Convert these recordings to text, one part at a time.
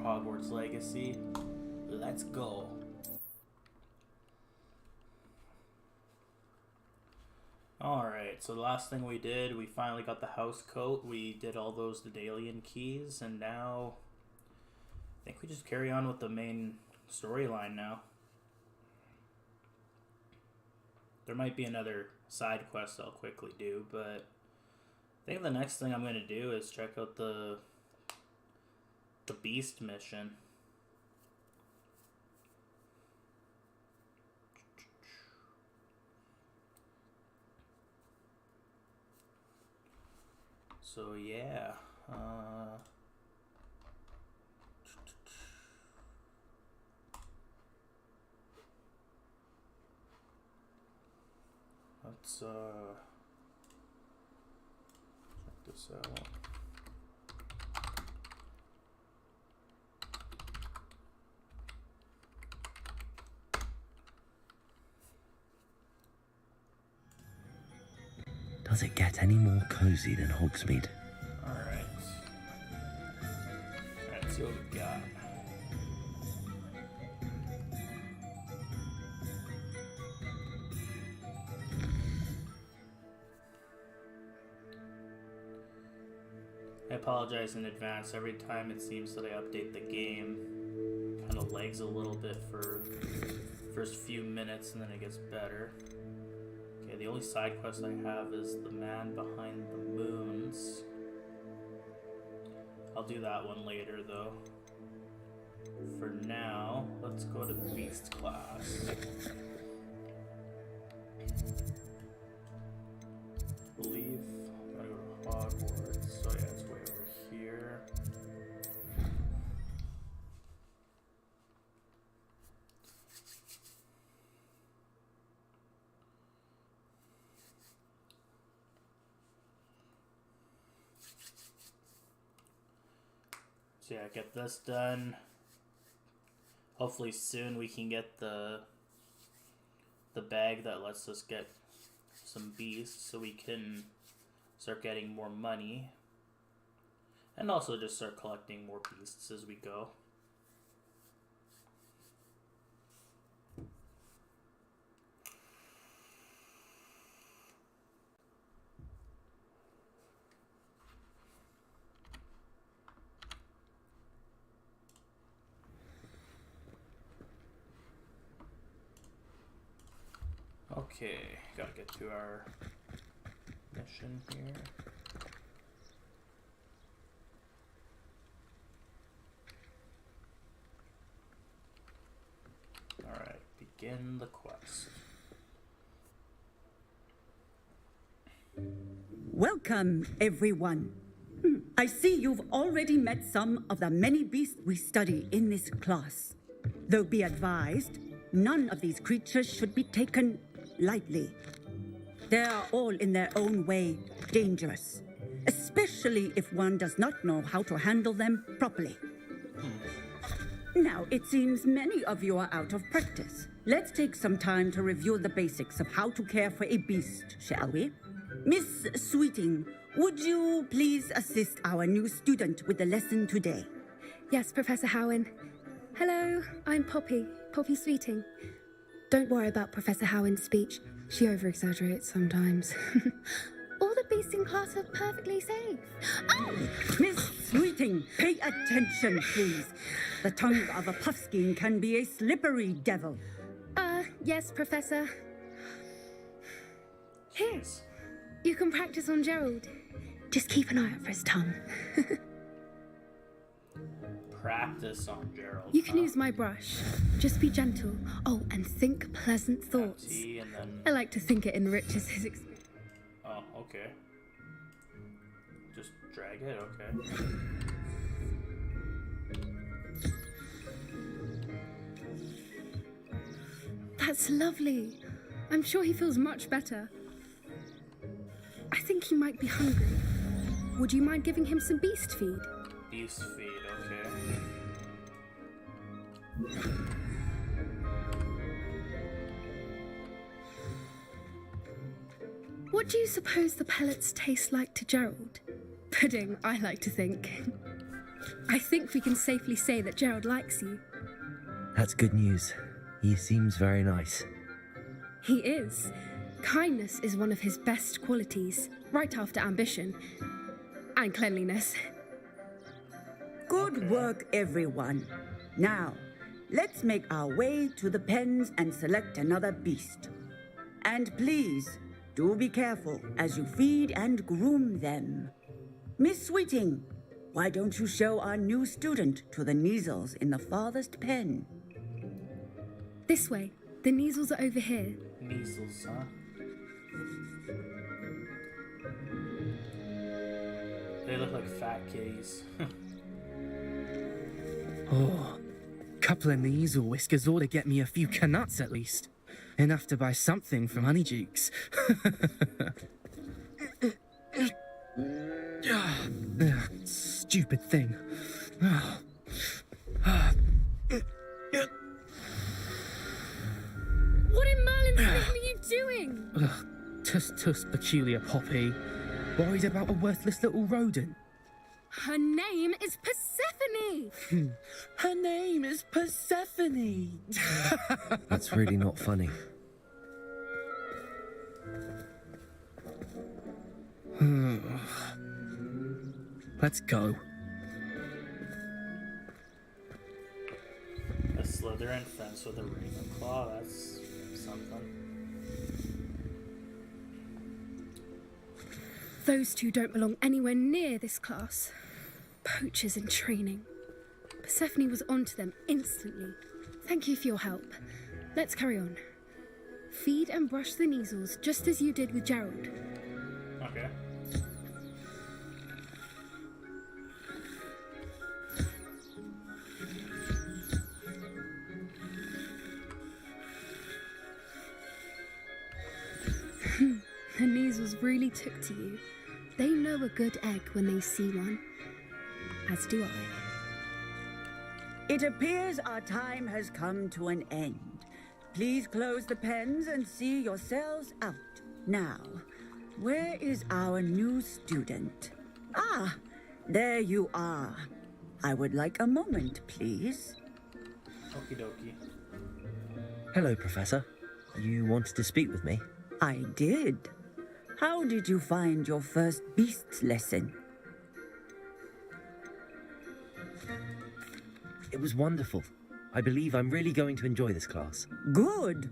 Hogwarts Legacy. Let's go. Alright, so the last thing we did, we finally got the house coat. We did all those Daedalian keys, and now I think we just carry on with the main storyline now. There might be another side quest I'll quickly do, but I think the next thing I'm going to do is check out the Beast mission. So yeah, let's check this out. Does it get any more cozy than Hogsmeade? Alright. Let's see what we got. I apologize in advance. Every time it seems that I update the game, kind of lags a little bit for the first few minutes and then it gets better. Okay, the only side quest I have is the man behind the moons. I'll do that one later though. For now, let's go to Beast class. I believe I gotta go to Hogwarts. So yeah, it's way over here. So yeah, get this done. Hopefully soon we can get the bag that lets us get some beasts so we can start getting more money. And also just start collecting more beasts as we go. Okay, gotta get to our mission here. Alright, begin the quest. Welcome, everyone. I see you've already met some of the many beasts we study in this class. Though be advised, none of these creatures should be taken lightly. They are all in their own way dangerous, especially if one does not know how to handle them properly. Now, it seems many of you are out of practice. Let's take some time to review the basics of how to care for a beast, shall we? Miss Sweeting, would you please assist our new student with the lesson today? Yes, Professor Howen. Hello, I'm Poppy Sweeting. Don't worry about Professor Howen's speech. She over-exaggerates sometimes. All the beasts in class are perfectly safe. Oh! Miss Sweeting, pay attention, please. The tongue of a puffskein can be a slippery devil. Yes, Professor. Here, Jeez. you can practice on Gerald. Just keep an eye out for his tongue. Practice on Gerald. You can use my brush. Just be gentle. Oh, and think pleasant thoughts. T and then... I like to think it enriches his experience. Oh, okay. Just drag it, okay. That's lovely. I'm sure he feels much better. I think he might be hungry. Would you mind giving him some beast feed? Beast feed, okay. What do you suppose the pellets taste like to Gerald? Pudding, I like to think. I think we can safely say that Gerald likes you. That's good news. He seems very nice. He is. Kindness is one of his best qualities, right after ambition. And cleanliness. Good work, everyone. Now, let's make our way to the pens and select another beast. And please, do be careful as you feed and groom them. Miss Sweeting, why don't you show our new student to the Neasels in the farthest pen? This way. The Neasels are over here. Measles, huh? They look like fat kitties. Oh, couple of Neasel whiskers ought to get me a few canuts at least. Enough to buy something from Honeydukes. Stupid thing. What in Merlin's name are you doing? Tuss, peculiar Poppy. Worried about a worthless little rodent. Her name is Persephone. Her name is Persephone. That's really not funny. Let's go. A Slytherin fence with a Ravenclaw, that's something. Those two don't belong anywhere near this class. Poachers in training. Persephone was onto them instantly. Thank you for your help. Let's carry on. Feed and brush the Neasels just as you did with Gerald. Okay. The Neasels really took to you. They know a good egg when they see one. As do I. It appears our time has come to an end. Please close the pens and see yourselves out. Now, where is our new student? Ah, there you are. I would like a moment, please. Okie dokie. Hello, Professor. You wanted to speak with me? I did. How did you find your first beasts lesson? It was wonderful. I believe I'm really going to enjoy this class. Good.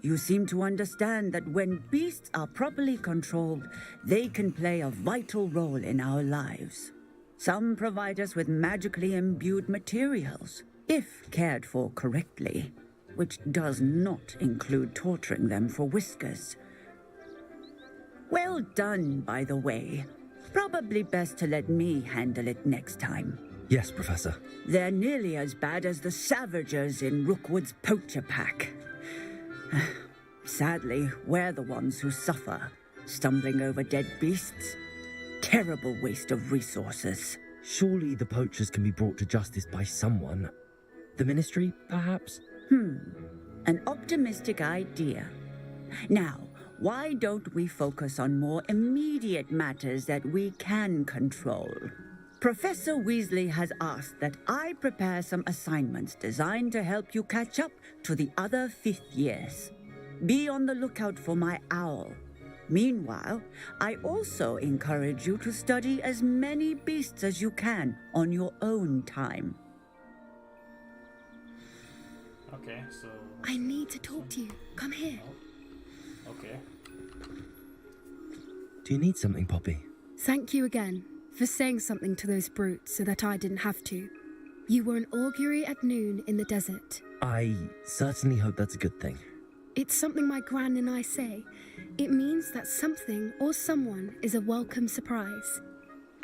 You seem to understand that when beasts are properly controlled, they can play a vital role in our lives. Some provide us with magically imbued materials, if cared for correctly, which does not include torturing them for whiskers. Well done, by the way. Probably best to let me handle it next time. Yes, Professor. They're nearly as bad as the Savagers in Rookwood's poacher pack. Sadly, we're the ones who suffer, stumbling over dead beasts. Terrible waste of resources. Surely the poachers can be brought to justice by someone. The Ministry, perhaps? An optimistic idea. Now, why don't we focus on more immediate matters that we can control? Professor Weasley has asked that I prepare some assignments designed to help you catch up to the other fifth years. Be on the lookout for my owl. Meanwhile, I also encourage you to study as many beasts as you can on your own time. Okay, so... I need to talk to you. Come here. Oh. Okay. Do you need something, Poppy? Thank you again for saying something to those brutes so that I didn't have to. You were an augury at noon in the desert. I certainly hope that's a good thing. It's something my gran and I say. It means that something or someone is a welcome surprise.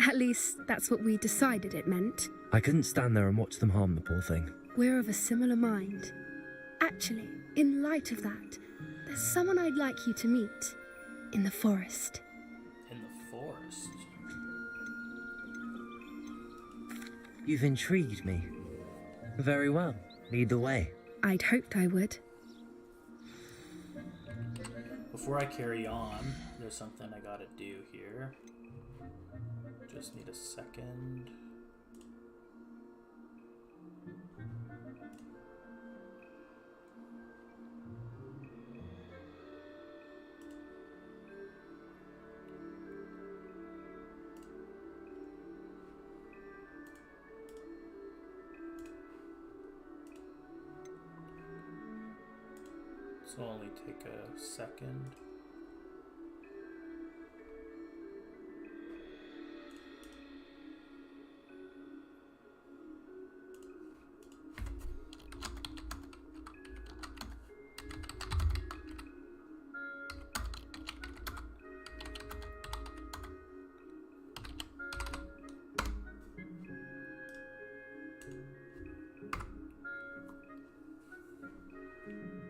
At least, that's what we decided it meant. I couldn't stand there and watch them harm the poor thing. We're of a similar mind. Actually, in light of that, there's someone I'd like you to meet. In the forest. In the forest? You've intrigued me. Very well. Lead the way. I'd hoped I would. Before I carry on, there's something I gotta do here. Just need a second. This will only take a second.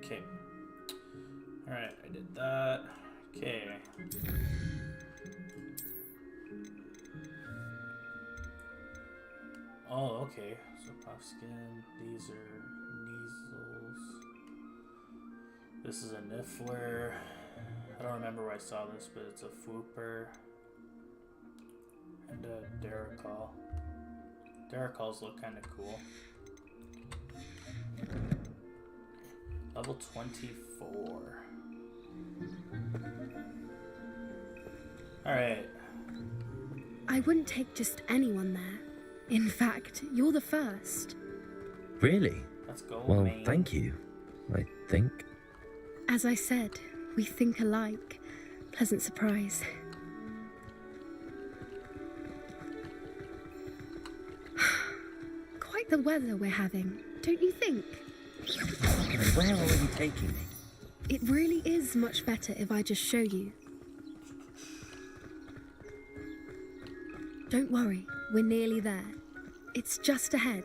Okay. Alright, I did that. Okay. Oh, okay. So puffskin, these are measles. This is a niffler. I don't remember where I saw this, but it's a fwooper. And a Daracol. Daracols look kind of cool. Level 24. Alright. I wouldn't take just anyone there. In fact, you're the first. Really? Let's go, Well, man. thank you, I think. As I said, we think alike. Pleasant surprise. Quite the weather we're having, don't you think? Where are you taking me? It really is much better if I just show you. Don't worry, we're nearly there. It's just ahead.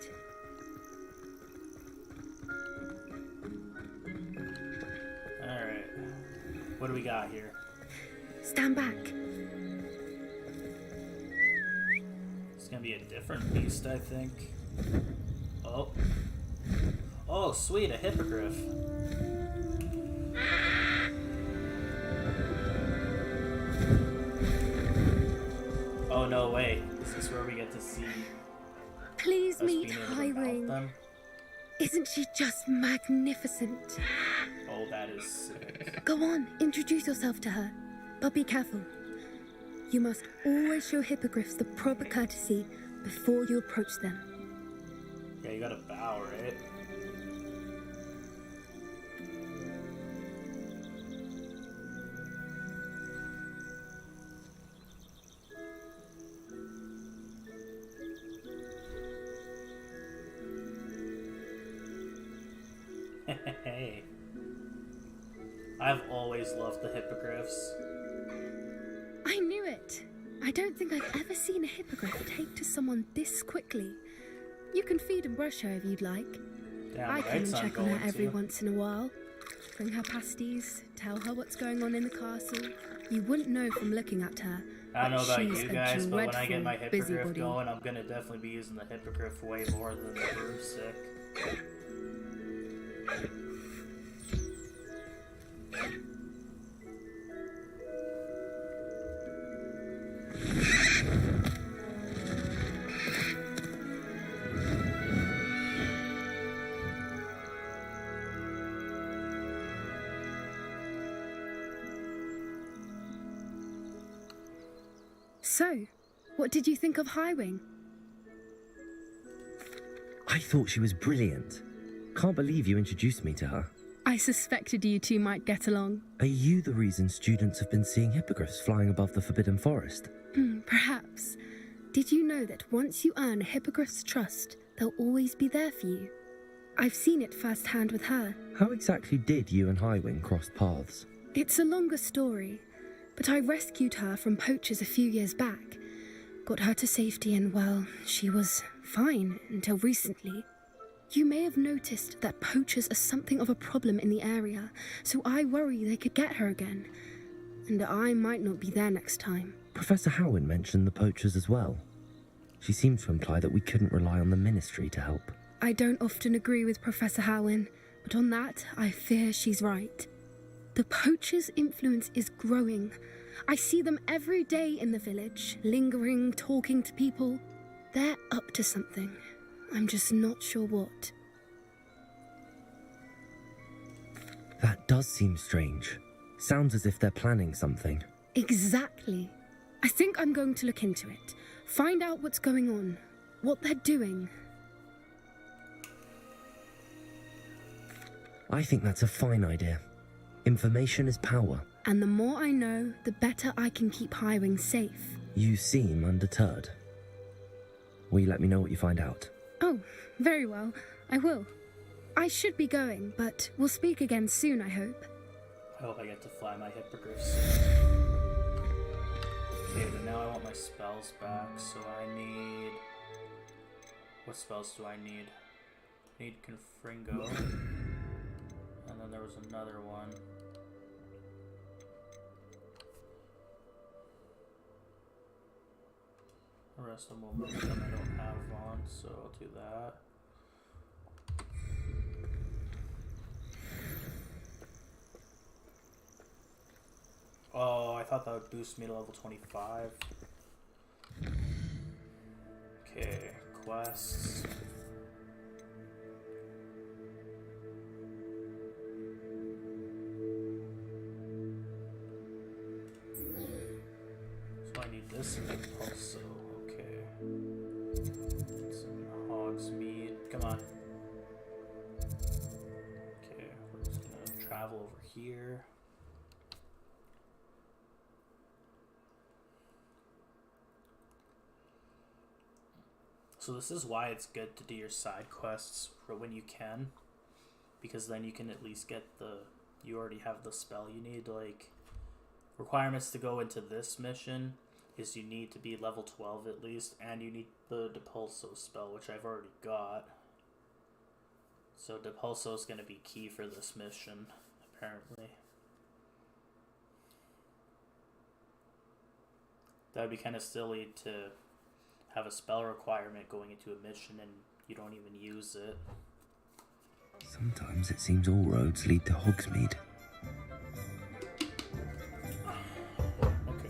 Alright. What do we got here? Stand back. It's gonna be a different beast, I think. Oh. Oh, sweet, a hippogriff. Oh, no way. Is this where we get to see Please us meet being able to High mount Wing. them? Isn't she just magnificent? Oh, that is sick. Go on, introduce yourself to her. But be careful. You must always show hippogriffs the proper courtesy before you approach them. Yeah, you gotta bow, right? Hey. I've always loved the hippogriffs. I knew it. I don't think I've ever seen a hippogriff take to someone this quickly. You can feed and brush her if you'd like. Damn I come right, and I'm check on her going every to. once in a while. Bring her pasties, tell her what's going on in the castle. You wouldn't know from looking at her. I don't know about She's you a guys, but when I get my dreadful hippogriff busybody. going, I'm gonna definitely be using the hippogriff way more than the broomstick. So, what did you think of Highwing? I thought she was brilliant. Can't believe you introduced me to her. I suspected you two might get along. Are you the reason students have been seeing hippogriffs flying above the Forbidden Forest? Perhaps. Did you know that once you earn a hippogriff's trust, they'll always be there for you? I've seen it firsthand with her. How exactly did you and Highwing cross paths? It's a longer story, but I rescued her from poachers a few years back. Got her to safety and, well, she was fine until recently. You may have noticed that poachers are something of a problem in the area, so I worry they could get her again. And I might not be there next time. Professor Howin mentioned the poachers as well. She seemed to imply that we couldn't rely on the Ministry to help. I don't often agree with Professor Howin, but on that, I fear she's right. The poachers' influence is growing. I see them every day in the village, lingering, talking to people. They're up to something. I'm just not sure what. That does seem strange. Sounds as if they're planning something. Exactly. I think I'm going to look into it. Find out what's going on, what they're doing. I think that's a fine idea. Information is power. And the more I know, the better I can keep Highwing safe. You seem undeterred. Will you let me know what you find out? Oh, very well. I will. I should be going, but we'll speak again soon, I hope. I hope I get to fly my hippogriffs. Okay, but now I want my spells back, so I need... What spells do I need? I need Confringo. And then there was another one. The rest of them I don't have on, so I'll do that. Oh, I thought that would boost me to level 25. Okay, quests. So I need this also. Okay. Some Hogsmeade. Come on. Okay, we're just gonna travel over here. So this is why it's good to do your side quests for when you can, because then you can at least get you already have the spell you need. Like, requirements to go into this mission is you need to be level 12 at least, and you need the Depulso spell, which I've already got. So Depulso is going to be key for this mission, apparently. That would be kind of silly to have a spell requirement going into a mission and you don't even use it. Sometimes it seems all roads lead to Hogsmeade. Okay.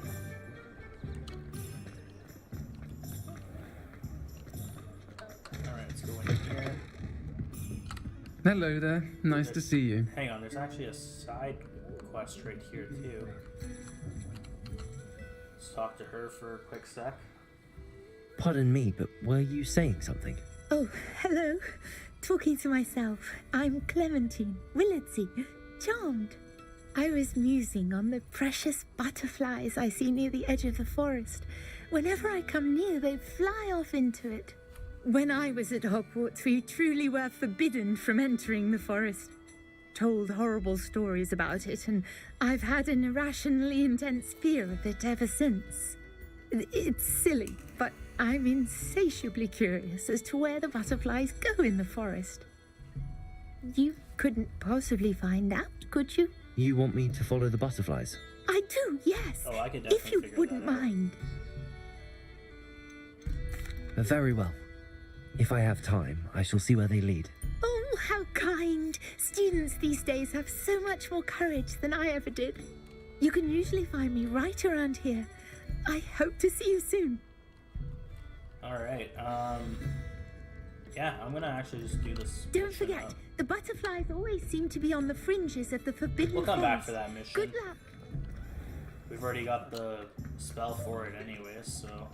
Alright, let's go in here. Hello there. Nice to see you. Hang on, there's actually a side quest right here too. Let's talk to her for a quick sec. Pardon me, but were you saying something? Oh, hello. Talking to myself. I'm Clementine Willardsey. Charmed. I was musing on the precious butterflies I see near the edge of the forest. Whenever I come near, they fly off into it. When I was at Hogwarts, we truly were forbidden from entering the forest. Told horrible stories about it, and I've had an irrationally intense fear of it ever since. It's silly, but I'm insatiably curious as to where the butterflies go in the forest. You couldn't possibly find out, could you? You want me to follow the butterflies? I do, yes. Oh, I could definitely if you figure wouldn't that out. mind. Very well. If I have time, I shall see where they lead. Oh, how kind. Students these days have so much more courage than I ever did. You can usually find me right around here. I hope to see you soon. Alright, yeah, I'm gonna actually just do this. Don't mission forget, up. the butterflies always seem to be on the fringes of the forbidden We'll come back forest. for that mission. Good luck. We've already got the spell for it anyways, so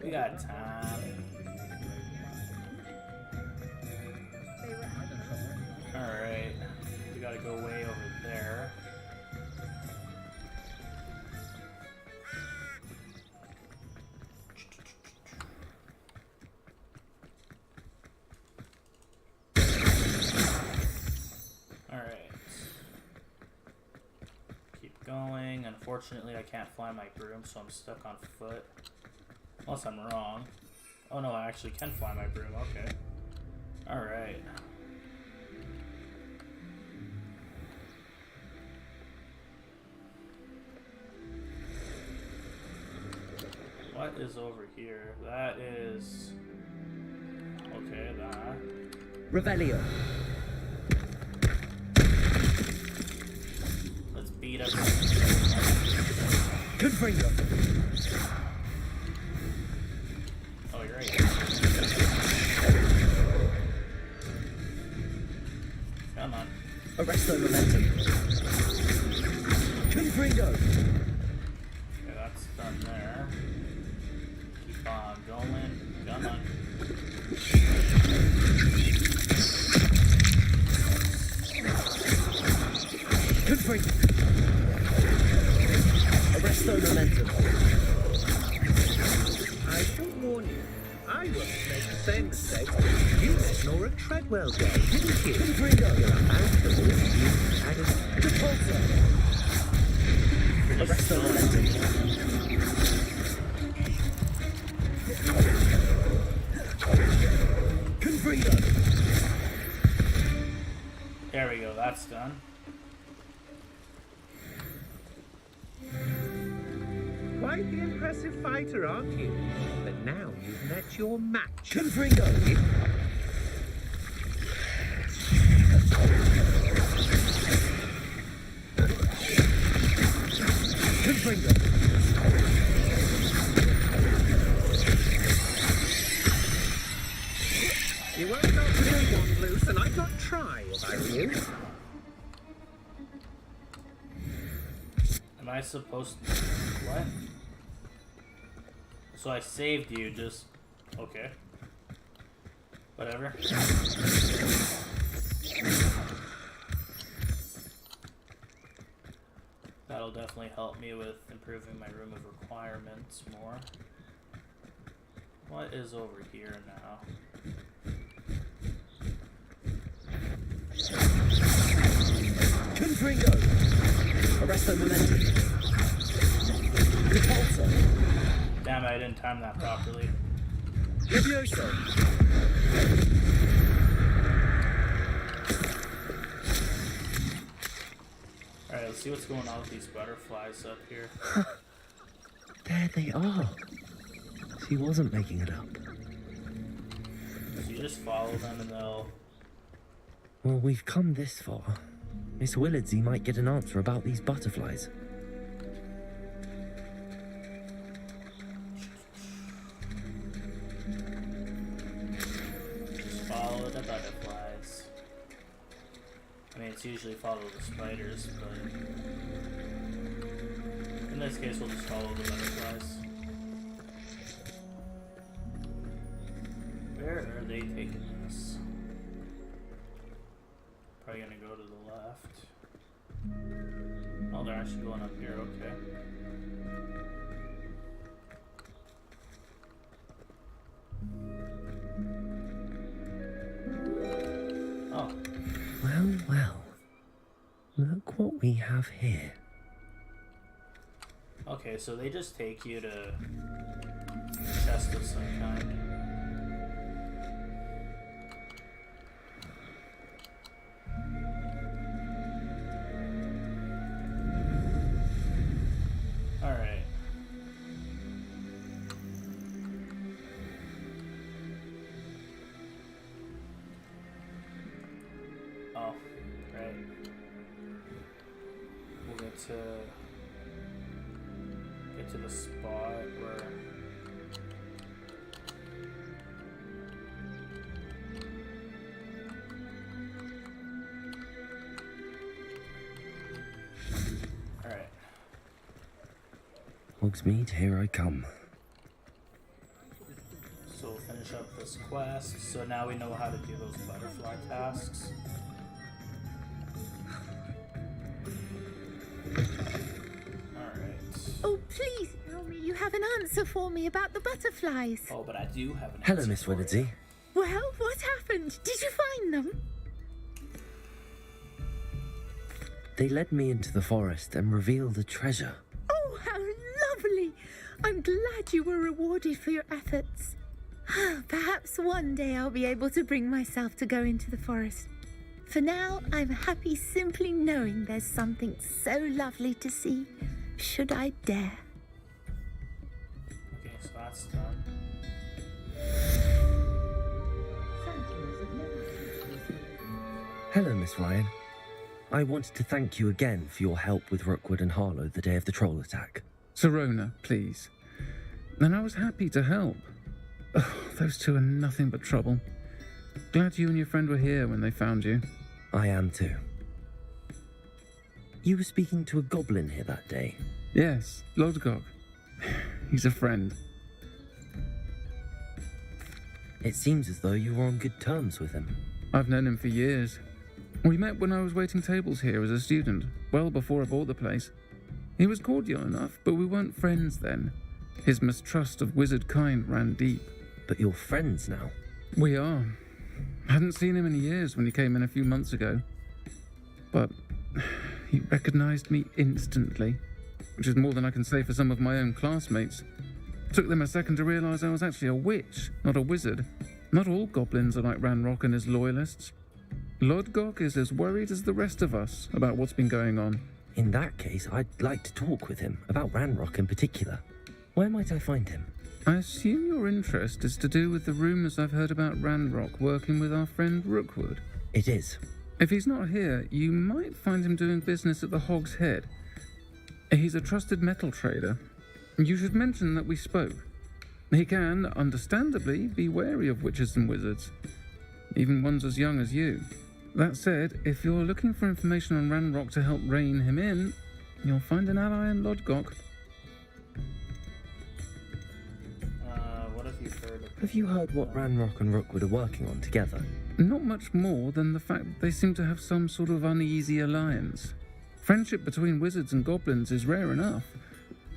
we got time. Alright, we gotta go way over there. Alright. Keep going. Unfortunately, I can't fly my broom, so I'm stuck on foot. Unless I'm wrong. Oh no, I actually can fly my broom. Okay. Alright. What is over here? That is... Okay, that. Revelio. Let's beat up... Gryffindor. Oh, you're right. Come on. Arresto momentum. Confringo. Okay, that's done there. Keep on going. Come on. Free. Arresto momentum. I should warn you, I won't make the same mistake you made Nora Treadwell go, didn't you? Gryffindor. You're about to lose you had a Repulsor. Arresto momentum. Confredo. There we go, that's done. quite the impressive fighter, aren't you? But now you've met your match. Confredo. Confredo. You won't knock the one loose, and I'd not try if I were you. Am I supposed to... What? So I saved you, just... Okay. Whatever. That'll definitely help me with improving my room of requirements more. What is over here now? Confringo. Arresto momentum. Repulsor. Damn it, I didn't time that properly. Levioso. Alright, let's see what's going on with these butterflies up here. There they are. She wasn't making it up. So you just follow them and they'll... Well, we've come this far. Miss Willardsey might get an answer about these butterflies. Just follow the butterflies. I mean, it's usually follow the spiders, but... in this case, we'll just follow the butterflies. Where are they taking us? Probably gonna go to the left. Oh, they're actually going up here, okay. Oh. Well, well. Look what we have here. Okay, so they just take you to a chest of some kind. Alright. Oh, right. We'll get to the spot where... Alright. Hogsmeade, here I come. So we'll finish up this quest. So now we know how to do those butterfly tasks. Alright. Oh, please tell me you have an answer for me about the butterflies. Oh, but I do have an Hello, answer Miss for you. Willardsey. Well, what happened? Did you find them? They led me into the forest and revealed a treasure. Oh, how lovely! I'm glad you were rewarded for your efforts. Perhaps one day I'll be able to bring myself to go into the forest. For now, I'm happy simply knowing there's something so lovely to see, should I dare. Okay, so that's done. Hello, Miss Ryan. I wanted to thank you again for your help with Rookwood and Harlow the day of the troll attack. Serona, please. And I was happy to help. Oh, those two are nothing but trouble. Glad you and your friend were here when they found you. I am too. You were speaking to a goblin here that day. Yes, Lodgok. He's a friend. It seems as though you were on good terms with him. I've known him for years. We met when I was waiting tables here as a student, well before I bought the place. He was cordial enough, but we weren't friends then. His mistrust of wizard kind ran deep. But you're friends now. We are. Hadn't seen him in years when he came in a few months ago. But he recognized me instantly, which is more than I can say for some of my own classmates. Took them a second to realize I was actually a witch, not a wizard. Not all goblins are like Ranrock and his loyalists. Lodgok is as worried as the rest of us about what's been going on. In that case, I'd like to talk with him, about Ranrock in particular. Where might I find him? I assume your interest is to do with the rumors I've heard about Ranrock working with our friend Rookwood. It is. If he's not here, you might find him doing business at the Hog's Head. He's a trusted metal trader. You should mention that we spoke. He can, understandably, be wary of witches and wizards, even ones as young as you. That said, if you're looking for information on Ranrock to help rein him in, you'll find an ally in Lodgok. What have you heard of? Have you heard what Ranrock and Rookwood are working on together? Not much more than the fact that they seem to have some sort of uneasy alliance. Friendship between wizards and goblins is rare enough,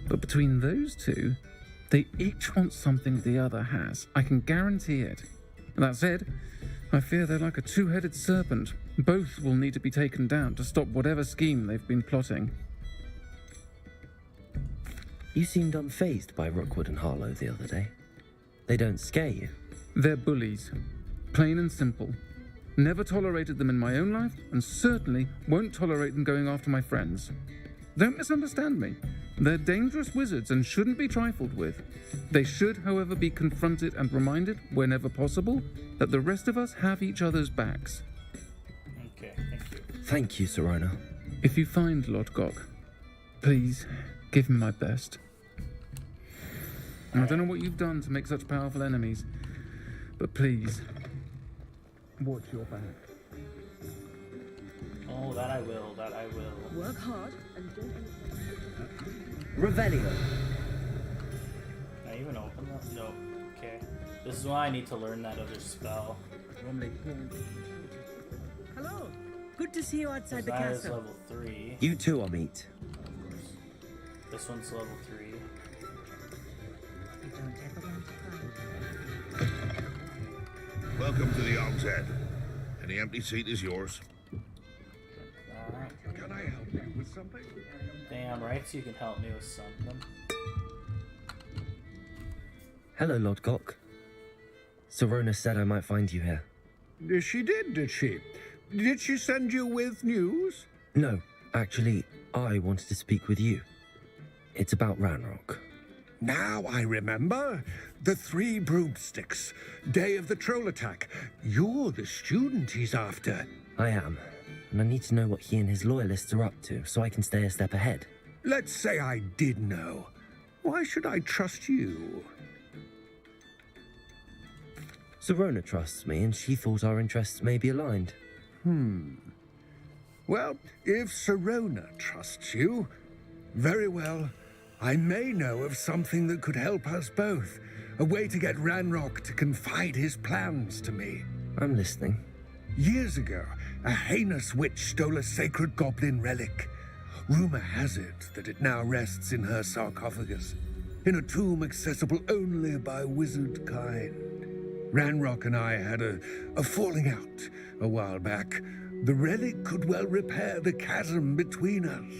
but between those two, they each want something the other has. I can guarantee it. That said, I fear they're like a two-headed serpent. Both will need to be taken down to stop whatever scheme they've been plotting. You seemed unfazed by Rookwood and Harlow the other day. They don't scare you. They're bullies. Plain and simple. Never tolerated them in my own life, and certainly won't tolerate them going after my friends. Don't misunderstand me. They're dangerous wizards and shouldn't be trifled with. They should, however, be confronted and reminded, whenever possible, that the rest of us have each other's backs. Okay, thank you. Thank you, Serona. If you find Lodgok, please give him my best. I don't know what you've done to make such powerful enemies, but please, watch your back. Oh, that I will, that I will. Work hard and don't... Revelio. Can I even open that? No. Okay. This is why I need to learn that other spell. Hello. Good to see you outside the That is castle. level 3. You too, Amit. This one's level 3. You don't ever want to find. Welcome to the Hog's Head. Any empty seat is yours. That. Can I help you with something? Damn right, so you can help me with something. Hello, Lodgok. Serona said I might find you here. She did she? Did she send you with news? No, actually, I wanted to speak with you. It's about Ranrock. Now I remember. The 3 broomsticks. Day of the troll attack. You're the student he's after. I am, and I need to know what he and his loyalists are up to so I can stay a step ahead. Let's say I did know. Why should I trust you? Serona trusts me, and she thought our interests may be aligned. Well, if Serona trusts you, very well. I may know of something that could help us both. A way to get Ranrock to confide his plans to me. I'm listening. Years ago, a heinous witch stole a sacred goblin relic. Rumor has it that it now rests in her sarcophagus, in a tomb accessible only by wizard kind. Ranrock and I had a falling out a while back. The relic could well repair the chasm between us.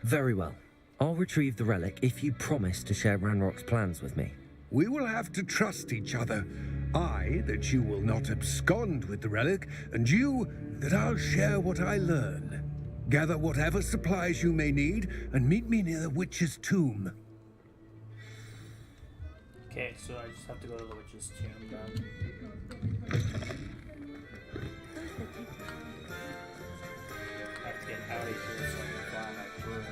Very well. I'll retrieve the relic if you promise to share Ranrock's plans with me. We will have to trust each other. I, that you will not abscond with the relic, and you, that I'll share what I learn. Gather whatever supplies you may need, and meet me near the witch's tomb. Okay, so I just have to go to the witch's tomb then. I have to get out of here so I can fly my broom.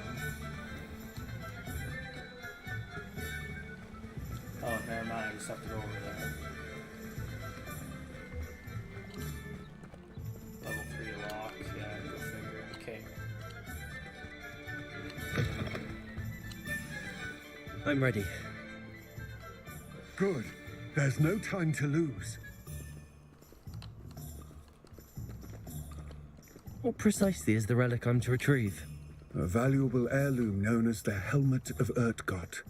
Oh, never mind, I just have to go over there. Level 3 locked, yeah, go figure. Okay. I'm ready. Good. There's no time to lose. What precisely is the relic I'm to retrieve? A valuable heirloom known as the Helmet of Urtkot.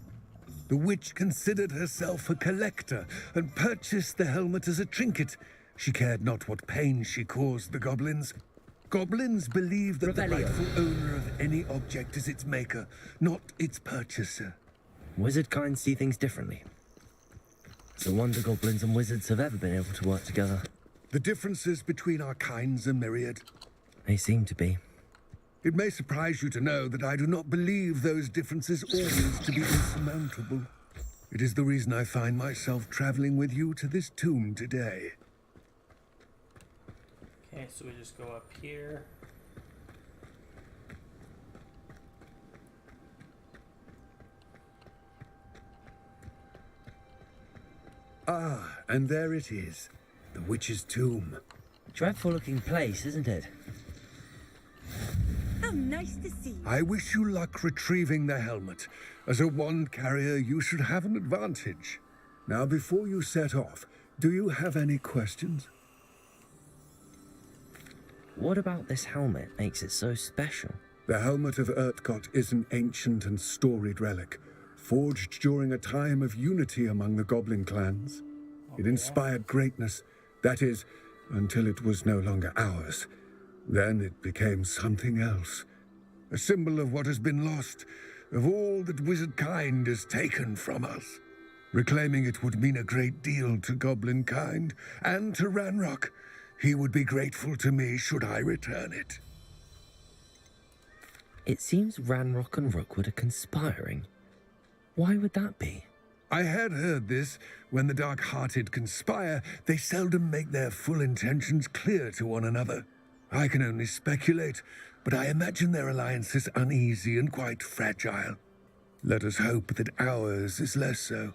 The witch considered herself a collector and purchased the helmet as a trinket. She cared not what pain she caused the goblins. Goblins believe that the rightful owner of any object is its maker, not its purchaser. Wizard kind see things differently. It's a wonder goblins and wizards have ever been able to work together. The differences between our kinds are myriad. They seem to be. It may surprise you to know that I do not believe those differences always to be insurmountable. It is the reason I find myself traveling with you to this tomb today. Okay, so we just go up here. Ah, and there it is. The witch's tomb. Dreadful looking place, isn't it? How nice to see you. I wish you luck retrieving the helmet. As a wand carrier, you should have an advantage. Now, before you set off, do you have any questions? What about this helmet makes it so special? The Helmet of Urtkot is an ancient and storied relic, forged during a time of unity among the goblin clans. It inspired greatness, that is, until it was no longer ours. Then it became something else. A symbol of what has been lost, of all that wizard kind is taken from us. Reclaiming it would mean a great deal to goblin kind, and to Ranrock. He would be grateful to me should I return it. It seems Ranrock and Rookwood are conspiring. Why would that be? I had heard this. When the dark-hearted conspire, they seldom make their full intentions clear to one another. I can only speculate, but I imagine their alliance is uneasy and quite fragile. Let us hope that ours is less so.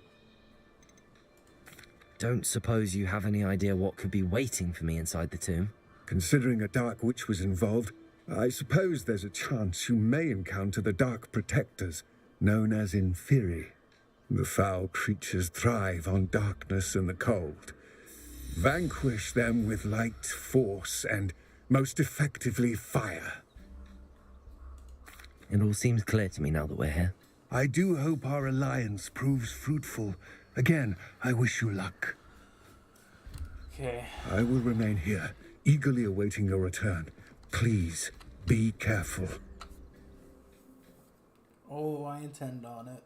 Don't suppose you have any idea what could be waiting for me inside the tomb? Considering a dark witch was involved, I suppose there's a chance you may encounter the Dark Protectors, known as Inferi. The foul creatures thrive on darkness and the cold. Vanquish them with light, force, and most effectively fire. It all seems clear to me now that we're here. I do hope our alliance proves fruitful. Again, I wish you luck. Okay. I will remain here, eagerly awaiting your return. Please, be careful. Oh, I intend on it.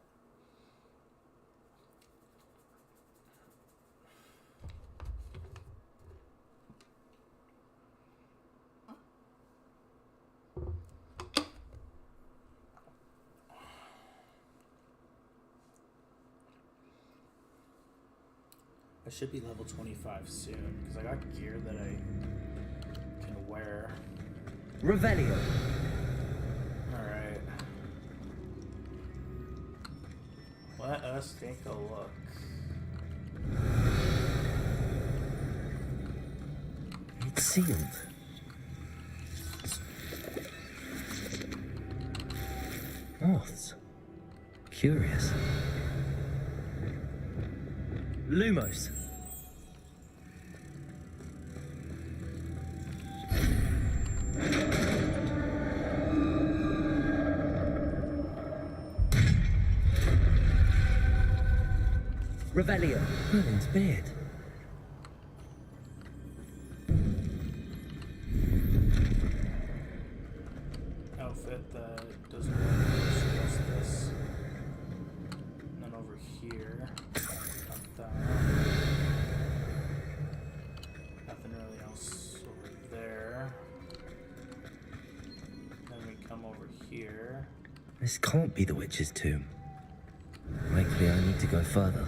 I should be level 25 soon, because I got gear that I can wear. Revelio. Alright. Let us take a look. It's sealed. Moths. Curious. Lumos. Revelio. Merlin's beard. Outfit that doesn't really just this. And then over here, got that. Nothing really else over there. Then we come over here. This can't be the witch's tomb. Likely I need to go further.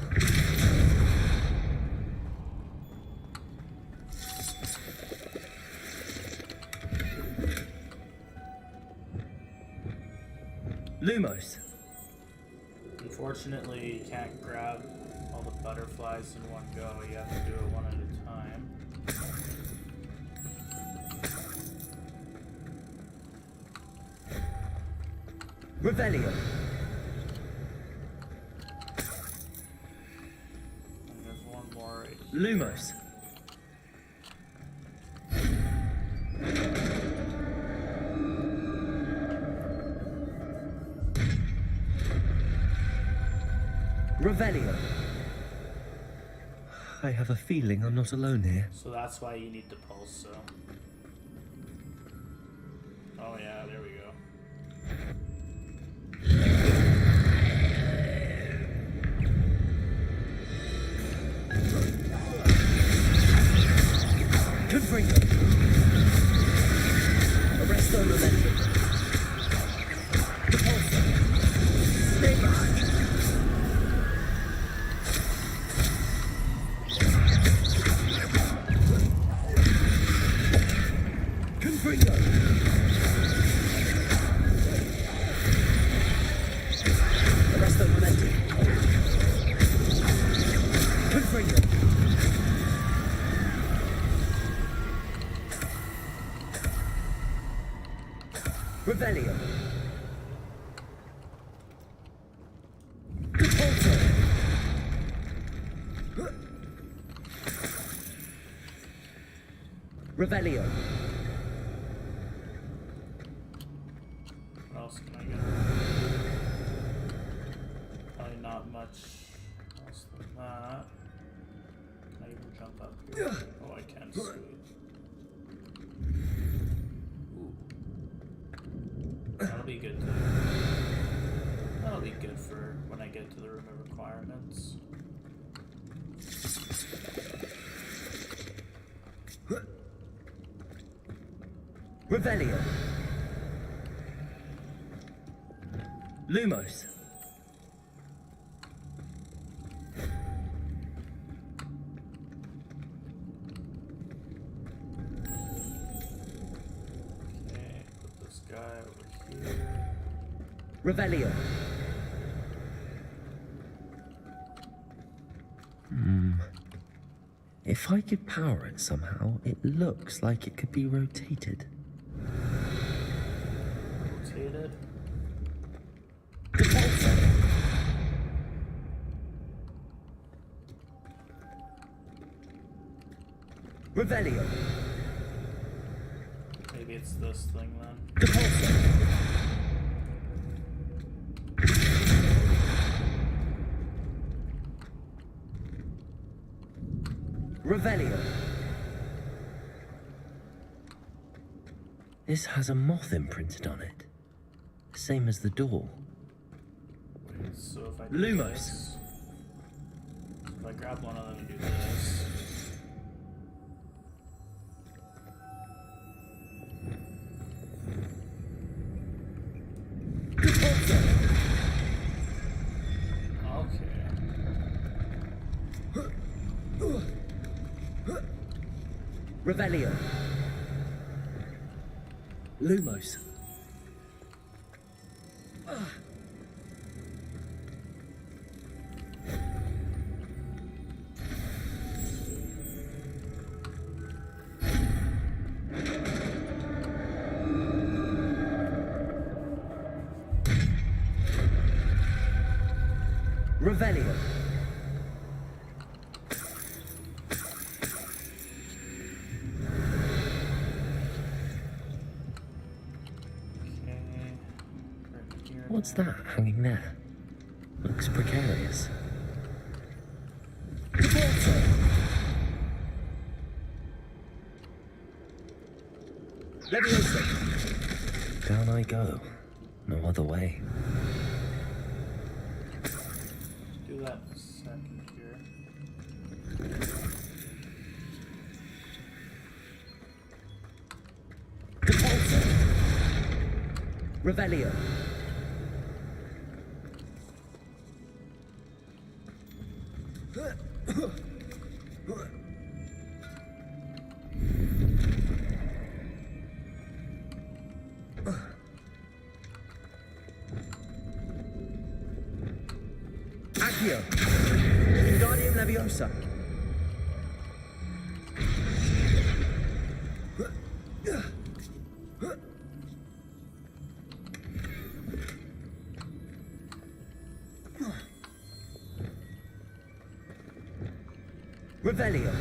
Lumos. Unfortunately, you can't grab all the butterflies in one go. You have to do it one at a time. Revelio. And there's one more right here. Lumos. Revelio. I have a feeling I'm not alone here. So that's why you need the pulse, so. Oh yeah, there we go. Confringo. Arresto momentum. Repulsor. Stay behind. Confringo. Arresto momentum. Confringo. Revelio. Repulsor. Revelio. What else can I get? Probably not much else than that. Can I even jump up here? Oh, I can. Sweet. Ooh. That'll be good too. That'll be good for when I get to the room of requirements. Revelio. Lumos. Okay, put this guy over here. Revelio. If I could power it somehow, it looks like it could be rotated. Rotated. Repulsor. Revelio. Maybe it's this thing then. Repulsor. Revelio. This has a moth imprinted on it. Same as the door. So if I do Lumos. this, if I grab one of them and do this. Revelio. Lumos. Revelio. What's that hanging there? Looks precarious. Leviosa. Down I go. No other way. Do that in a second here. Revelio. Accio. Wingardium Leviosa. Revelio.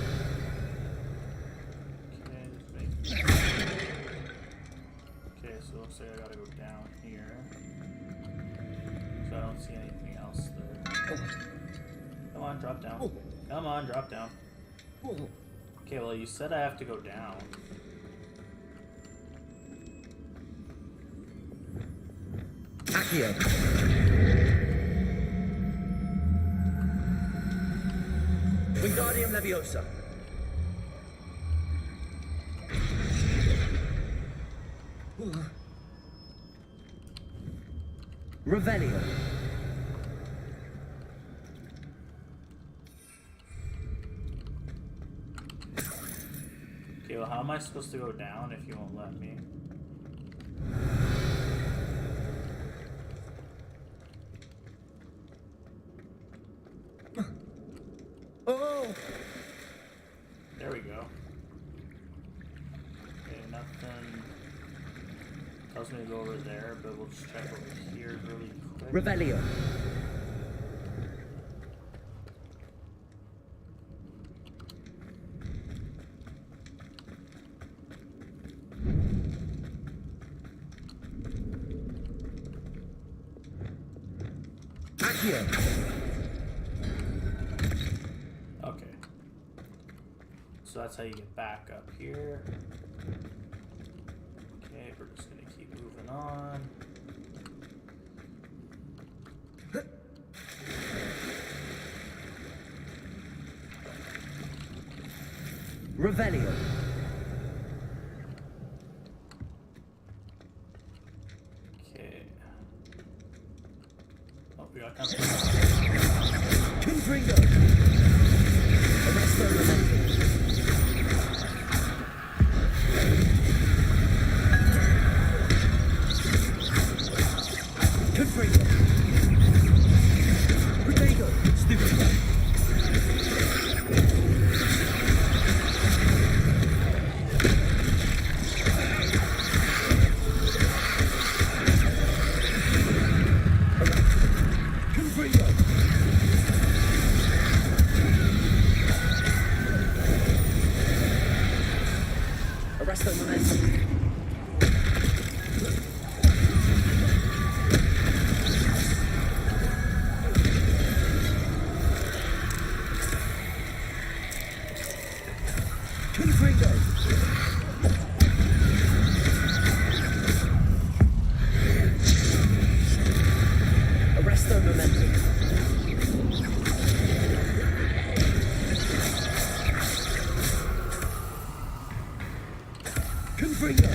Okay, so it looks like I gotta go down here. So I don't see anything else there. on, drop down. Come on, drop down. Okay, well, you said I have to go down. Accio. Wingardium Leviosa. Revelio. Okay, well, how am I supposed to go down if you won't let me? Oh! There we go. Okay, nothing tells me to go over there, but we'll just check over here really quick. Revelio. Accio. Okay. So that's how you get back up here. Okay, we're just gonna keep moving on. Revelio. Okay. Oh, we got company. Confringo. Arresto Memento. Confringo. Protego. Stupid. Arresto Memento. Confringo. Arresto Memento. Confringo.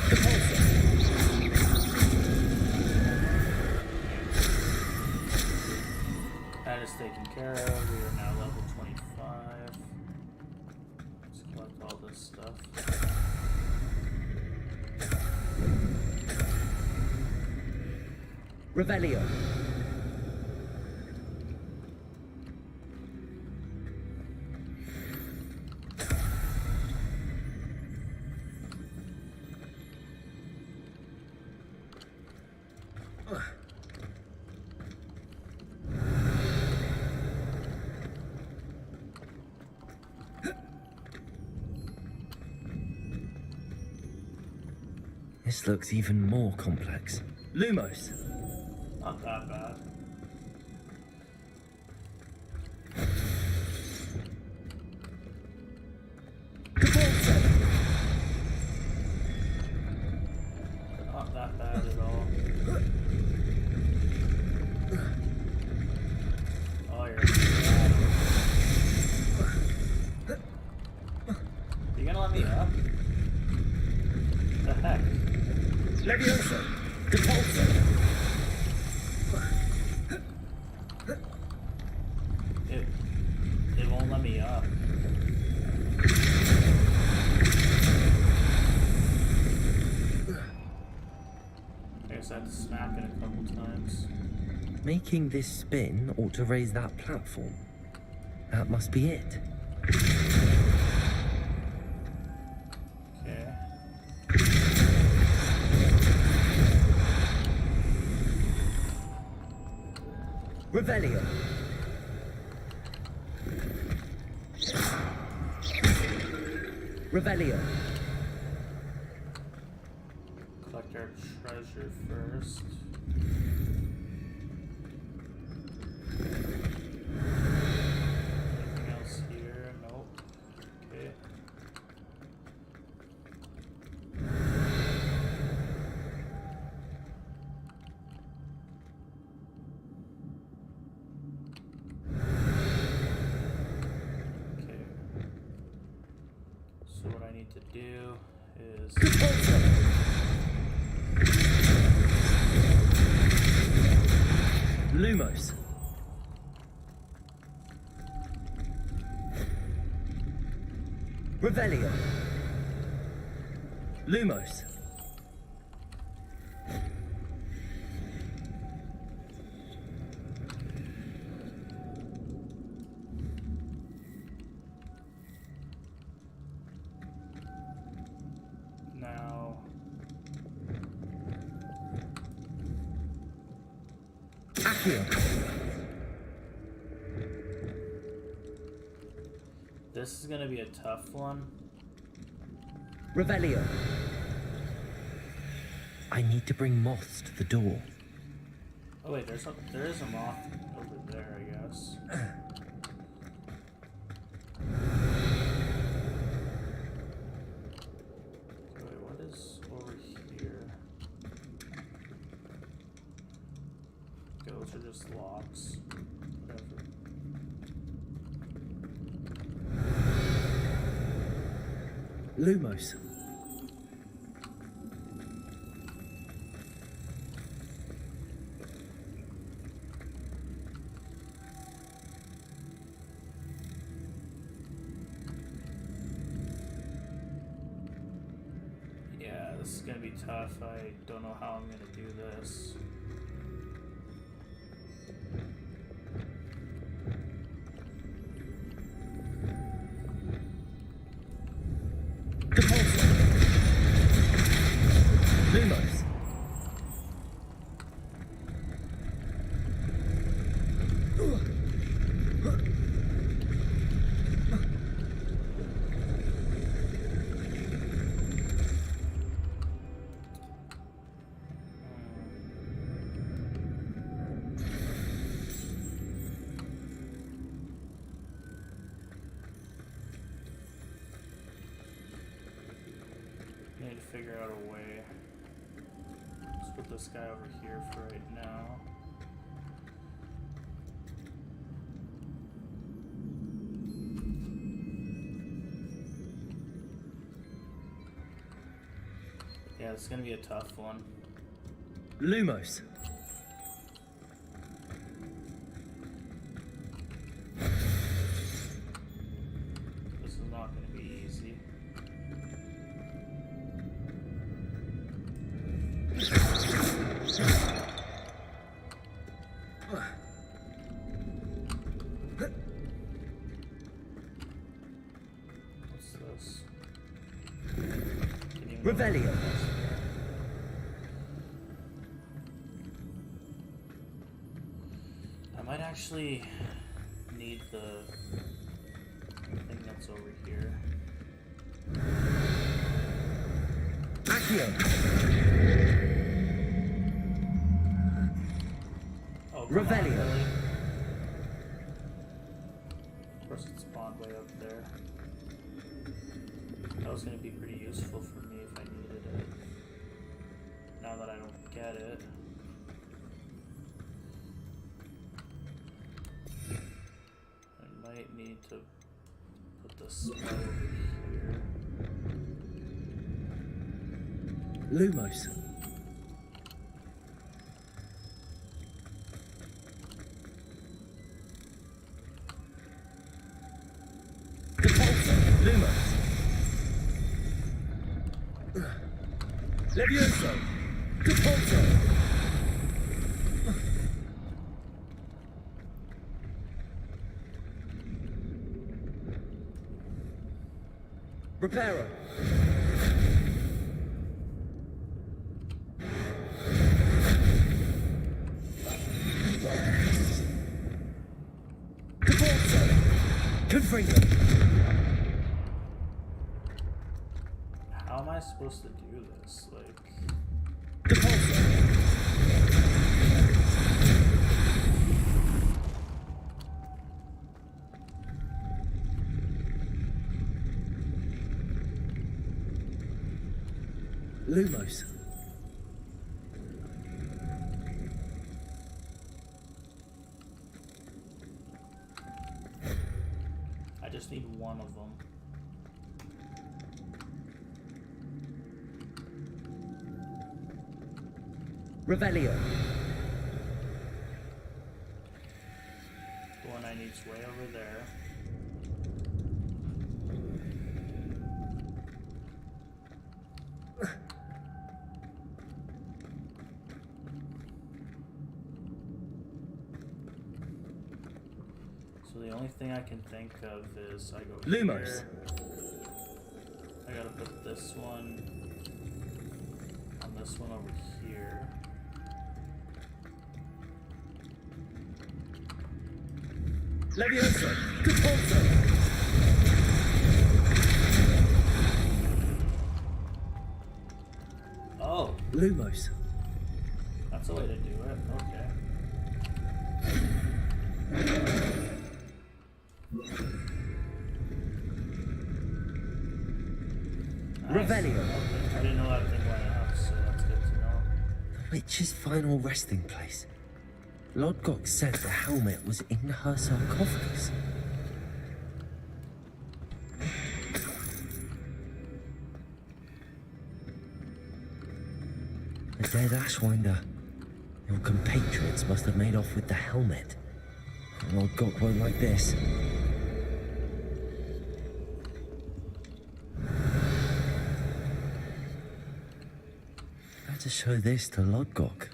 Repulsor. That is taken care of. We are now level 25. Let's collect all this stuff. Revelio. This looks even more complex. Lumos. Not that bad. Cabalzo. Not that bad at all. Oh, you're bad. You gonna let me up? The heck? Leviosa. Cabalzo. It won't let me up. I guess I had to smack it a couple times. Making this spin ought to raise that platform. That must be it. Okay. Revelio. Revelio. Collect our treasure first. Anything else here? Nope. Okay. Okay. So what I need to do is Lumos. Revelio. Lumos. now. Accio. This is gonna be a tough one. Revelio. I need to bring moths to the door. Oh wait, there is a moth over there, I guess. Wait, what is over here? Okay, those are just locks. Whatever. Lumos. Yeah, this is gonna be tough. I don't know how I'm gonna do this. Lumos. Need to figure out a way. Let's put this guy over here for right now. Yeah, it's gonna be a tough one. Lumos. This is not gonna be easy. What's this? Can you move? Revelio. I might actually need the thing that's over here. Accio. Oh, come on, Revelio. really? Of course, it spawned way up there. That was going to be pretty useful for me if I needed it. Now that I don't get it. I might need to put the spell over here. Lumos. Lumos. Levioso. Depulso. Reparo. Depulso. Confringo. How am I supposed to do this? Like, Depulso. Lumos. I just need one of them. Revelio. The one I need's way over there. So the only thing I can think of is I go Lumos. here. I gotta put this one on this one over here. Levioso. Capulso. Oh, Lumos. that's the way to do it. Okay. Nice. Revelio. Okay. I didn't know that thing went up, so that's good to know. The witch's final resting place. Lodgok said the helmet was in her sarcophagus. The dead Ashwinder. Your compatriots must have made off with the helmet. Lodgok won't like this. Better show this to Lodgok.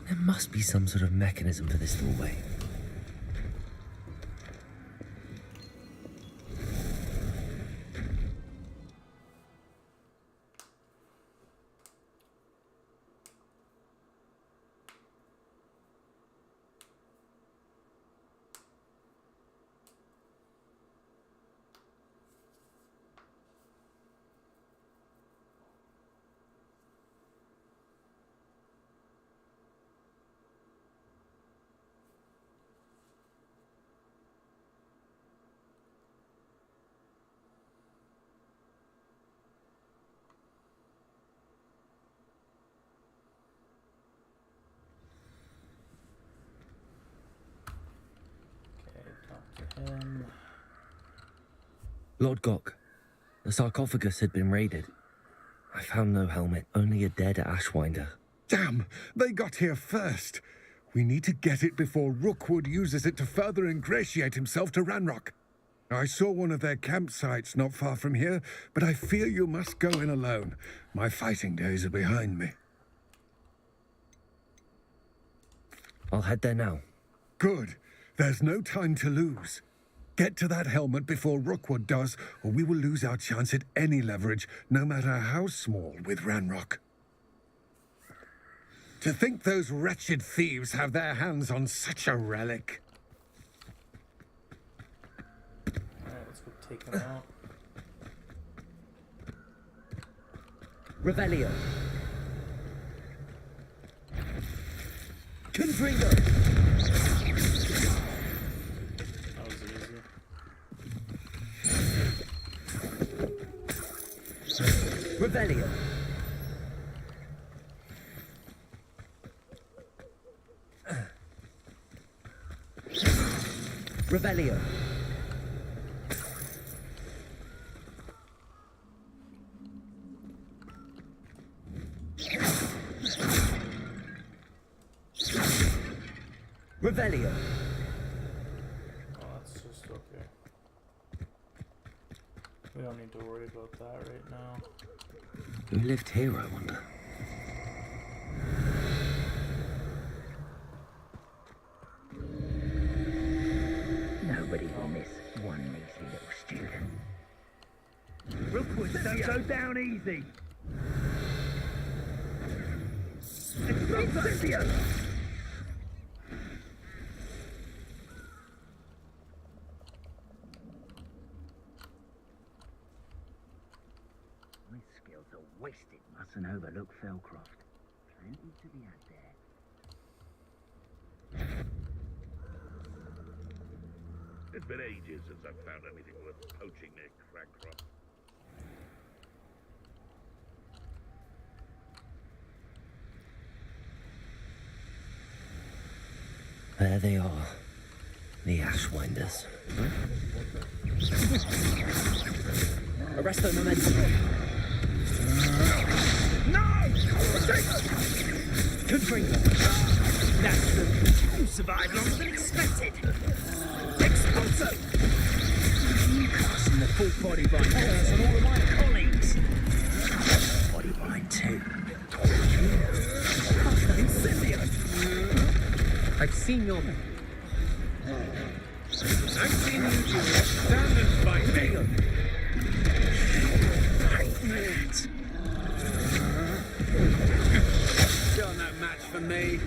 There must be some sort of mechanism for this doorway. Okay, talk to him. Lord Gok, the sarcophagus had been raided. I found no helmet, only a dead Ashwinder. Damn, they got here first. We need to get it before Rookwood uses it to further ingratiate himself to Ranrock. I saw one of their campsites not far from here, but I fear you must go in alone. My fighting days are behind me. I'll head there now. Good. There's no time to lose. Get to that helmet before Rookwood does, or we will lose our chance at any leverage, no matter how small, with Ranrock. To think those wretched thieves have their hands on such a relic. Alright, let's go take him out. Revelio. Confringo. That was easy. Revelio. Revelio. Revelio. Oh, that's just okay. We don't need to worry about that right now. Who lived here, I wonder? Nobody will miss one measly little student. Rookwood, don't go down easy. Cynthia! My skills are wasted. Mustn't overlook Felcroft. Plenty to be had there. It's been ages since I've found anything worth poaching near Crancroft. There they are. The Ashwinders. Arresto momentum. No! Confringo. That's them. You survived longer than expected. Expulso! Casting the full body bind curse on all of my colleagues. Body bind too. Cast an incendio. I've seen your... I've seen you two. Stand and fight me. Still no match for me.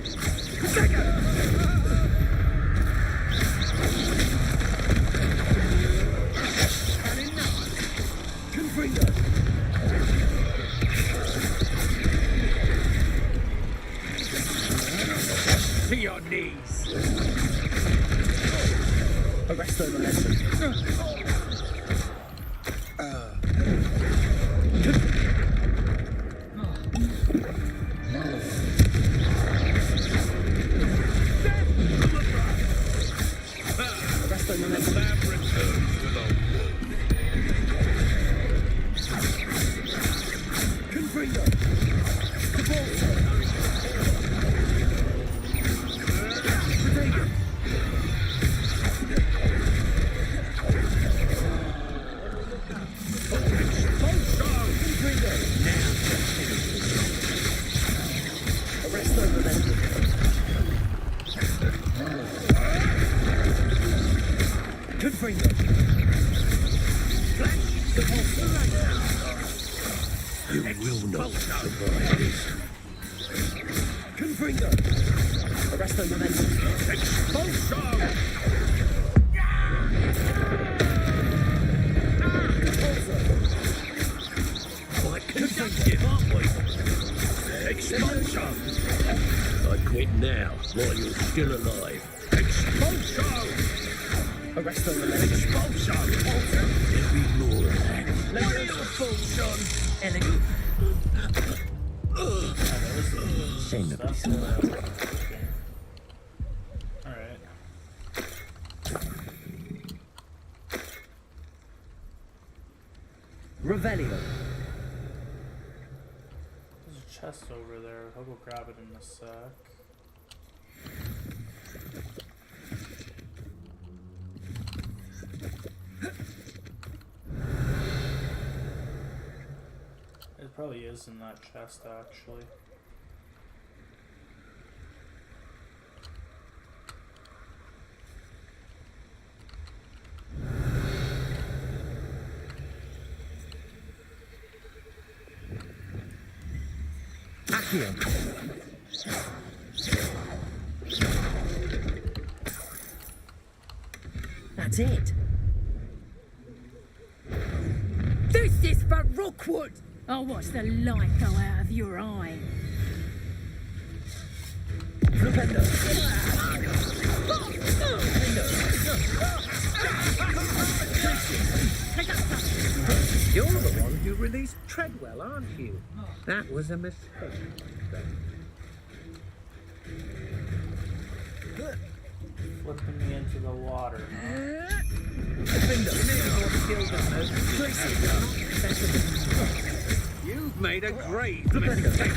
To your knees. Arresto momentum. Arresto momentum. Lab returns with a Confringo. You will not survive. Confringo. Arresto momentum. Expulso! Quite conductive, aren't we? Expulsion! I quit now, while you're still alive. Expulso! Arresto momentum. Expulsion! There'll be more of that. Expulsion! Elegant. Shame Shame to be so Alright. Revelio. There's a chest over there. I'll go grab it in a sec. It probably is in that chest, actually. Accio. That's it. This is for Rookwood! I'll watch the light go out of your eye. Flipendo. You're the one who released Treadwell, aren't you? That was a mistake. Flipping me into the water, huh? You've made a great mistake.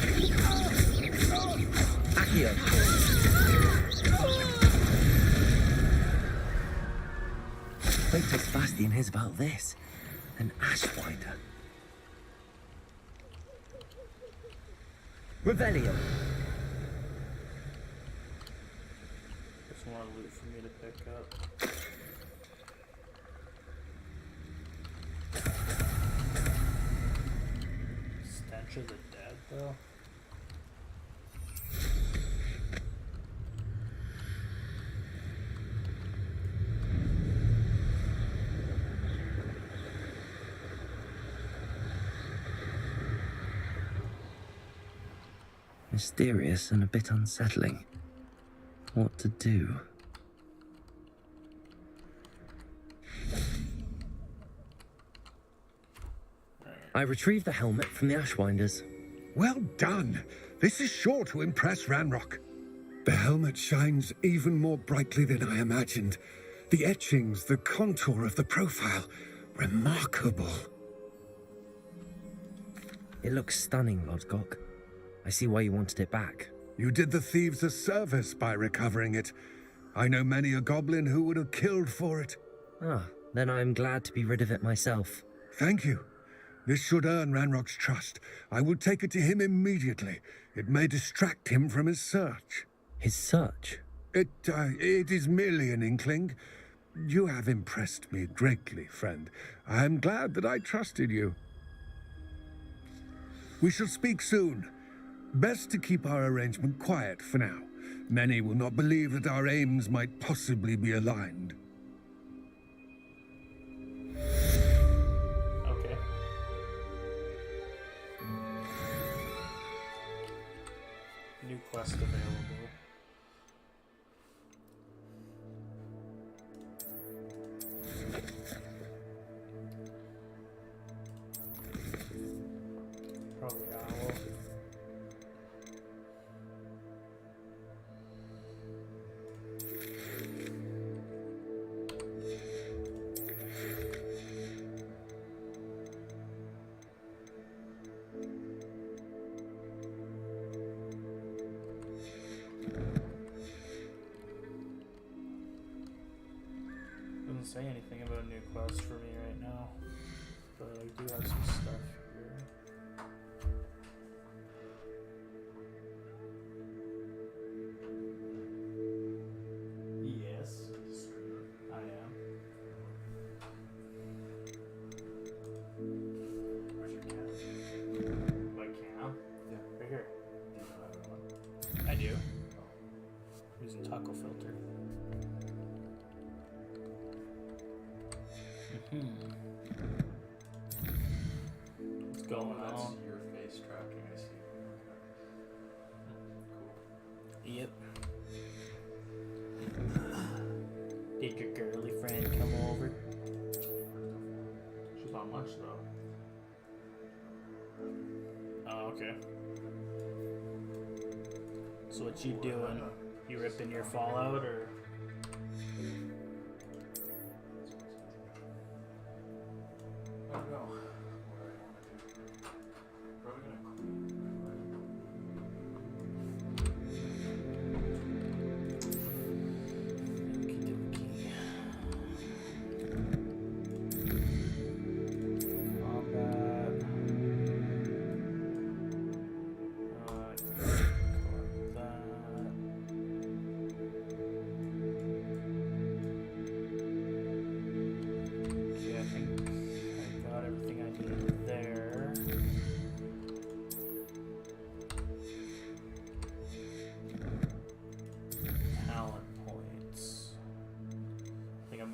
Accio. Cletus Bastian hears about this. An Ashwinder. Revelio. There's more loot for me to pick up. Stench of the dead, though. Mysterious and a bit unsettling. What to do? I retrieved the helmet from the Ashwinders. Well done. This is sure to impress Ranrock. The helmet shines even more brightly than I imagined. The etchings, the contour of the profile, remarkable. It looks stunning, Lodgok. I see why you wanted it back. You did the thieves a service by recovering it. I know many a goblin who would have killed for it. Ah, then I am glad to be rid of it myself. Thank you. This should earn Ranrock's trust. I will take it to him immediately. It may distract him from his search. His search? It is merely an inkling. You have impressed me greatly, friend. I am glad that I trusted you. We shall speak soon. Best to keep our arrangement quiet for now. Many will not believe that our aims might possibly be aligned. Okay. New quest available. Probably owl. Doesn't say anything about new quests for me right now, but I do have some stuff here. Yes, I am. Where's your cam? My cam? Yeah, right here. I do. Using taco filter. What's going on? That's your face tracking, I see. Cool. Yep. Did your girly friend come over? She's not much though. Oh, okay. So what you doing? You ripping your Fallout or? I don't know what I want to do. Probably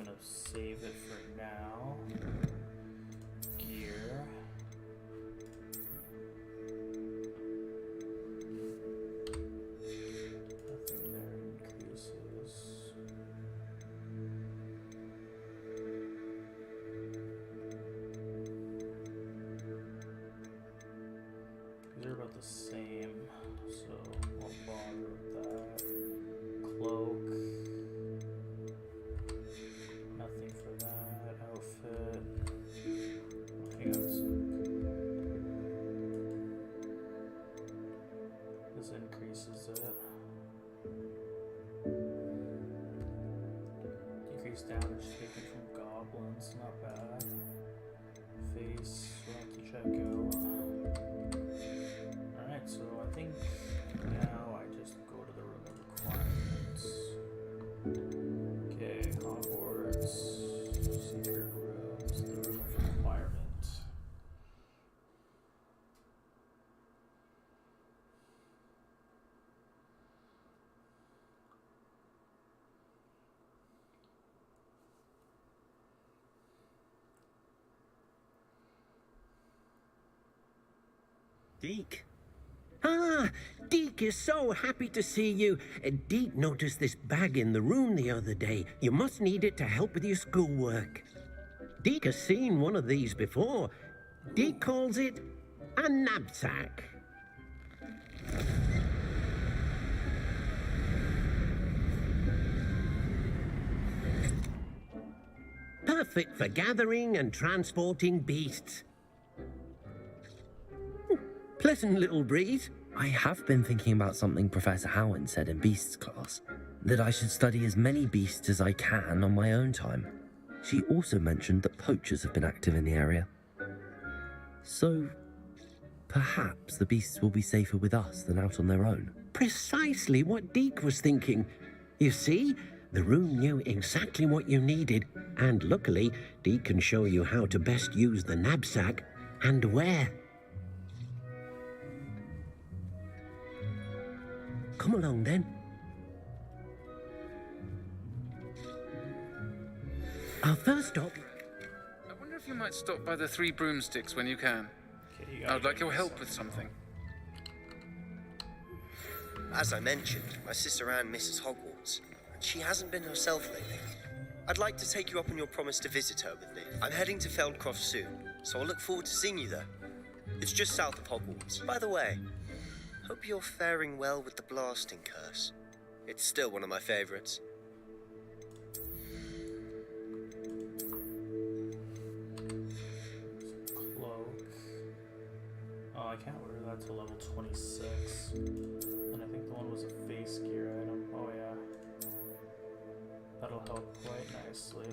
gonna save it for now. Gear. Nothing there increases. These are about the same, so won't bother with that. Cloak. Nothing for that. Outfit. Nothing else. This increases it. Decrease damage taken from goblins. Not bad. Face. We'll have to check out. Alright, so I think now I just go to the room of requirements. Okay, Hogwarts, secret rooms, the room of requirement. Deke. Ah, Deke is so happy to see you. Deke noticed this bag in the room the other day. You must need it to help with your schoolwork. Deke has seen one of these before. Deke calls it a knapsack. perfect for gathering and transporting beasts. Pleasant little breeze. I have been thinking about something Professor Howin said in Beasts class, that I should study as many beasts as I can on my own time. She also mentioned that poachers have been active in the area. So, perhaps the beasts will be safer with us than out on their own. Precisely what Deke was thinking. You see, the room knew exactly what you needed, and luckily, Deke can show you how to best use the knapsack and where. Come along then. Our first stop. I wonder if you might stop by the Three Broomsticks when you can. Okay, I would like your help with something. As I mentioned, my sister Anne misses Hogwarts, and she hasn't been herself lately. I'd like to take you up on your promise to visit her with me. I'm heading to Feldcroft soon, so I'll look forward to seeing you there. It's just south of Hogwarts. By the way, hope you're faring well with the blasting curse. It's still one of my favorites. Cloak. Oh, I can't wear that till level 26. And I think the one was a face gear item. Oh yeah. That'll help quite nicely.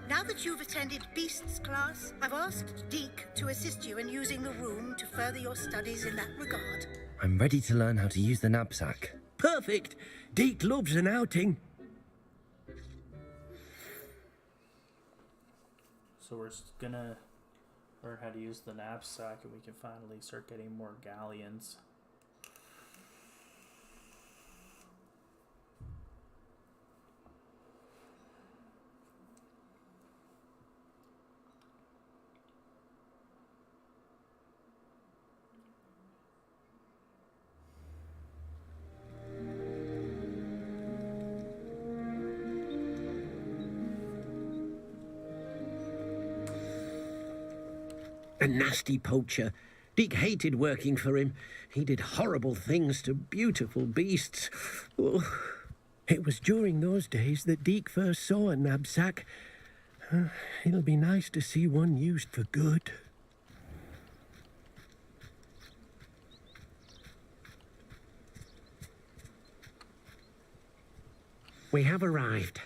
Now that you've attended Beasts class, I've asked Deke to assist you in using the room to further your studies in that regard. I'm ready to learn how to use the knapsack. Perfect. Deke loves an outing. So we're gonna learn how to use the knapsack, and we can finally start getting more galleons. A nasty poacher. Deke hated working for him. He did horrible things to beautiful beasts. Oh, it was during those days that Deke first saw a knapsack. It'll be nice to see one used for good. We have arrived.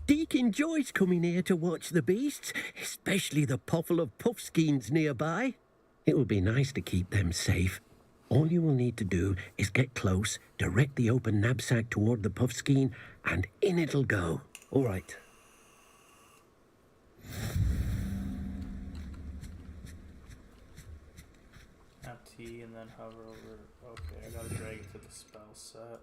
Deke enjoys coming here to watch the beasts, especially the potful of puffskeins nearby. It will be nice to keep them safe. All you will need to do is get close, direct the open knapsack toward the puffskein, and in it'll go. All right. Tap T and then hover over. Okay, I gotta drag it to the spell set.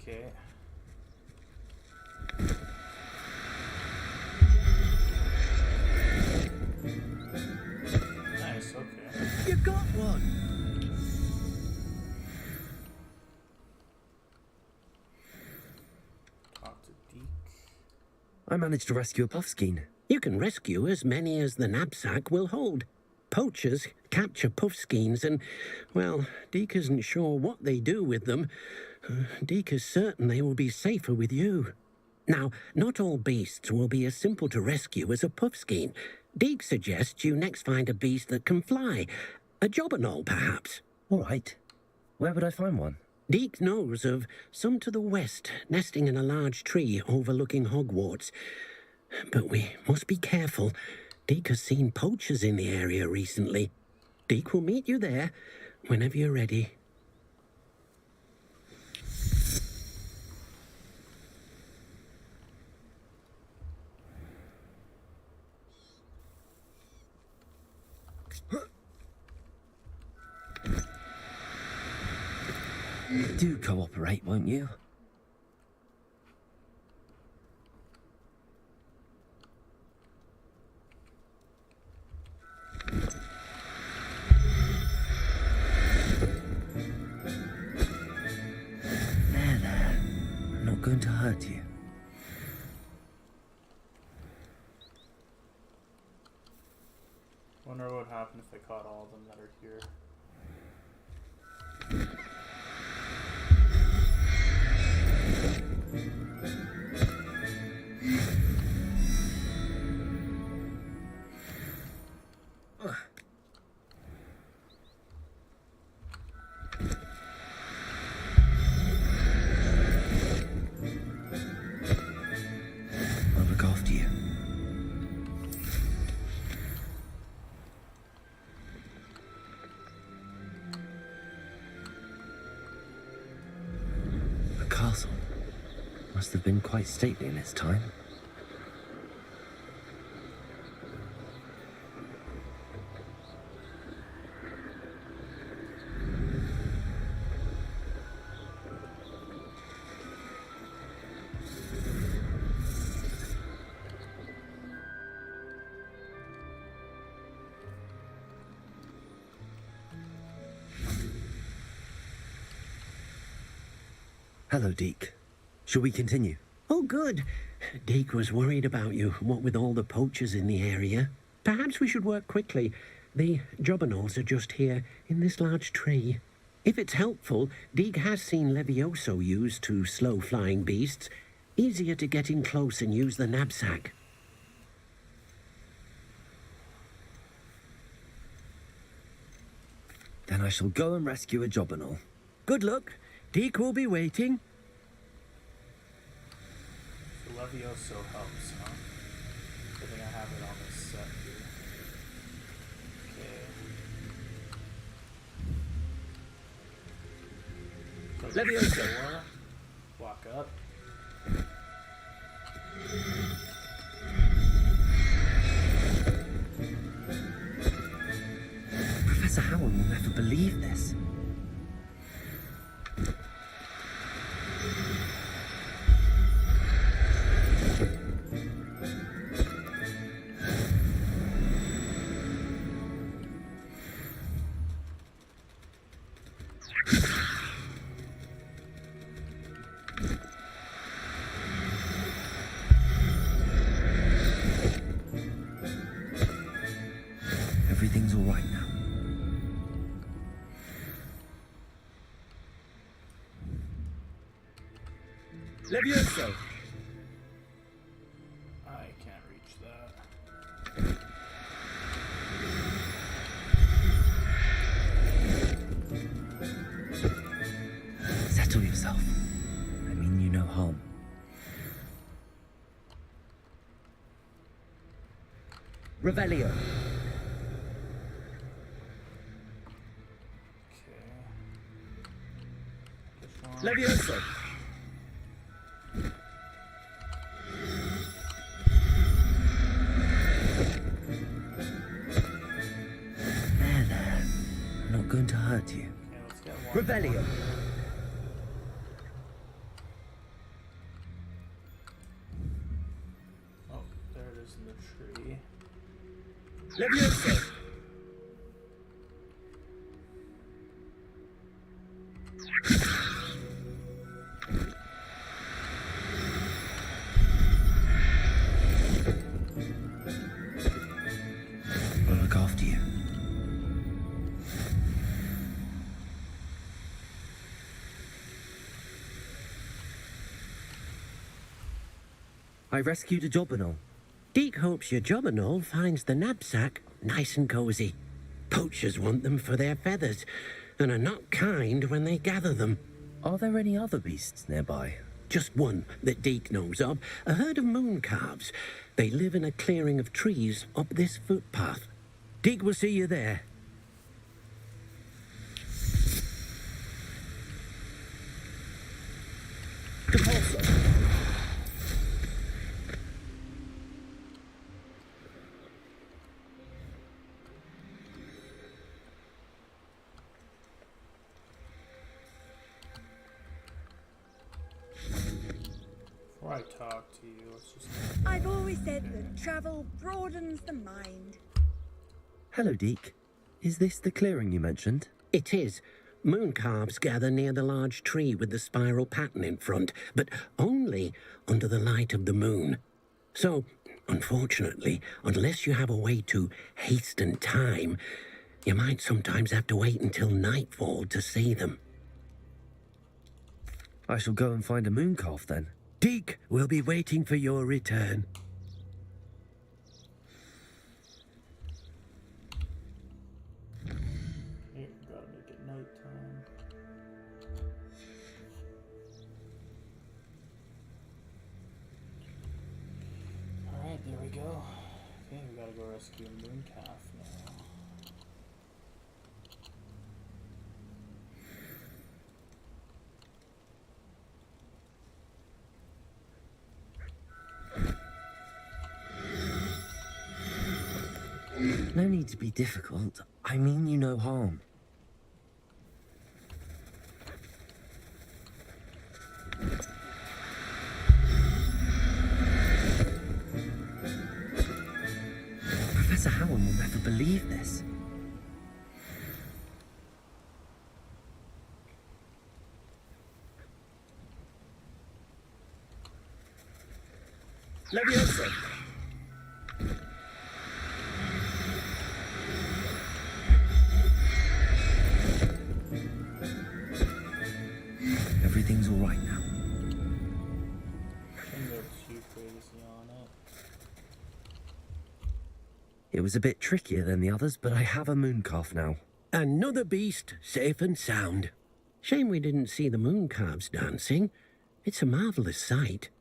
Okay. Nice, okay. You got one! Talk to Deke. I managed to rescue a puffskein. You can rescue as many as the knapsack will hold. Poachers capture puffskeins and, well, Deke isn't sure what they do with them. Deke is certain they will be safer with you. Now, not all beasts will be as simple to rescue as a puffskein. Deke suggests you next find a beast that can fly. A jobberknoll, perhaps. All right. Where would I find one? Deke knows of some to the west, nesting in a large tree overlooking Hogwarts. But we must be careful. Deke has seen poachers in the area recently. Deke will meet you there whenever you're ready. Do cooperate, won't you? There. I'm not going to hurt you. Wonder what would happen if I caught all of them that are here. I'll look after you. The castle must have been quite stately in its time. Hello, Deke. Shall we continue? Oh, good. Deke was worried about you, what with all the poachers in the area. Perhaps we should work quickly. The jobberknolls are just here, in this large tree. If it's helpful, Deke has seen Levioso used to slow flying beasts. Easier to get in close and use the knapsack. Then I shall go and rescue a jobberknoll. Good luck. Deke will be waiting. So Levioso helps, huh? I think I have it on this set here. Okay. Levioso. Walk up. Professor Howard will never believe this. Everything's all right now. Levioso. I can't reach that. Settle yourself. I mean you no harm. Revelio. Levioso. There. I'm not going to hurt you. Okay, let's get one. Revelio. Oh, there it is in the tree. Levioso. I'll look after you. I rescued a jobberknoll. Deke hopes your jobberknoll finds the knapsack nice and cozy. Poachers want them for their feathers, and are not kind when they gather them. Are there any other beasts nearby? Just one that Deke knows of, a herd of moon calves. They live in a clearing of trees up this footpath. Deke will see you there. Before I talk to you, let's just... I've always said that travel broadens the mind. Hello, Deke. Is this the clearing you mentioned? It is. Moon calves gather near the large tree with the spiral pattern in front, but only under the light of the moon. So, unfortunately, unless you have a way to hasten time, you might sometimes have to wait until nightfall to see them. I shall go and find a moon calf then. Deke will be waiting for your return. Yeah, gotta make it nighttime. Alright, there we go. Okay, we gotta go rescue a moon calf now. No need to be difficult. I mean you no harm. Professor Howard will never believe this. Leviosa! Everything's all right now. Shouldn't go too crazy on it. It was a bit trickier than the others, but I have a moon calf now. Another beast, safe and sound. Shame we didn't see the moon calves dancing. It's a marvellous sight.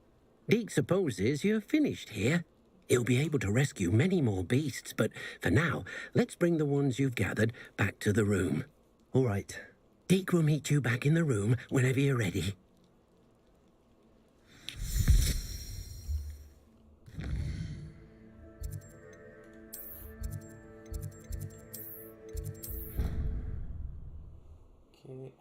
Deke supposes you're finished here. He'll be able to rescue many more beasts, but for now, let's bring the ones you've gathered back to the room. All right. Deke will meet you back in the room whenever you're ready. Okay.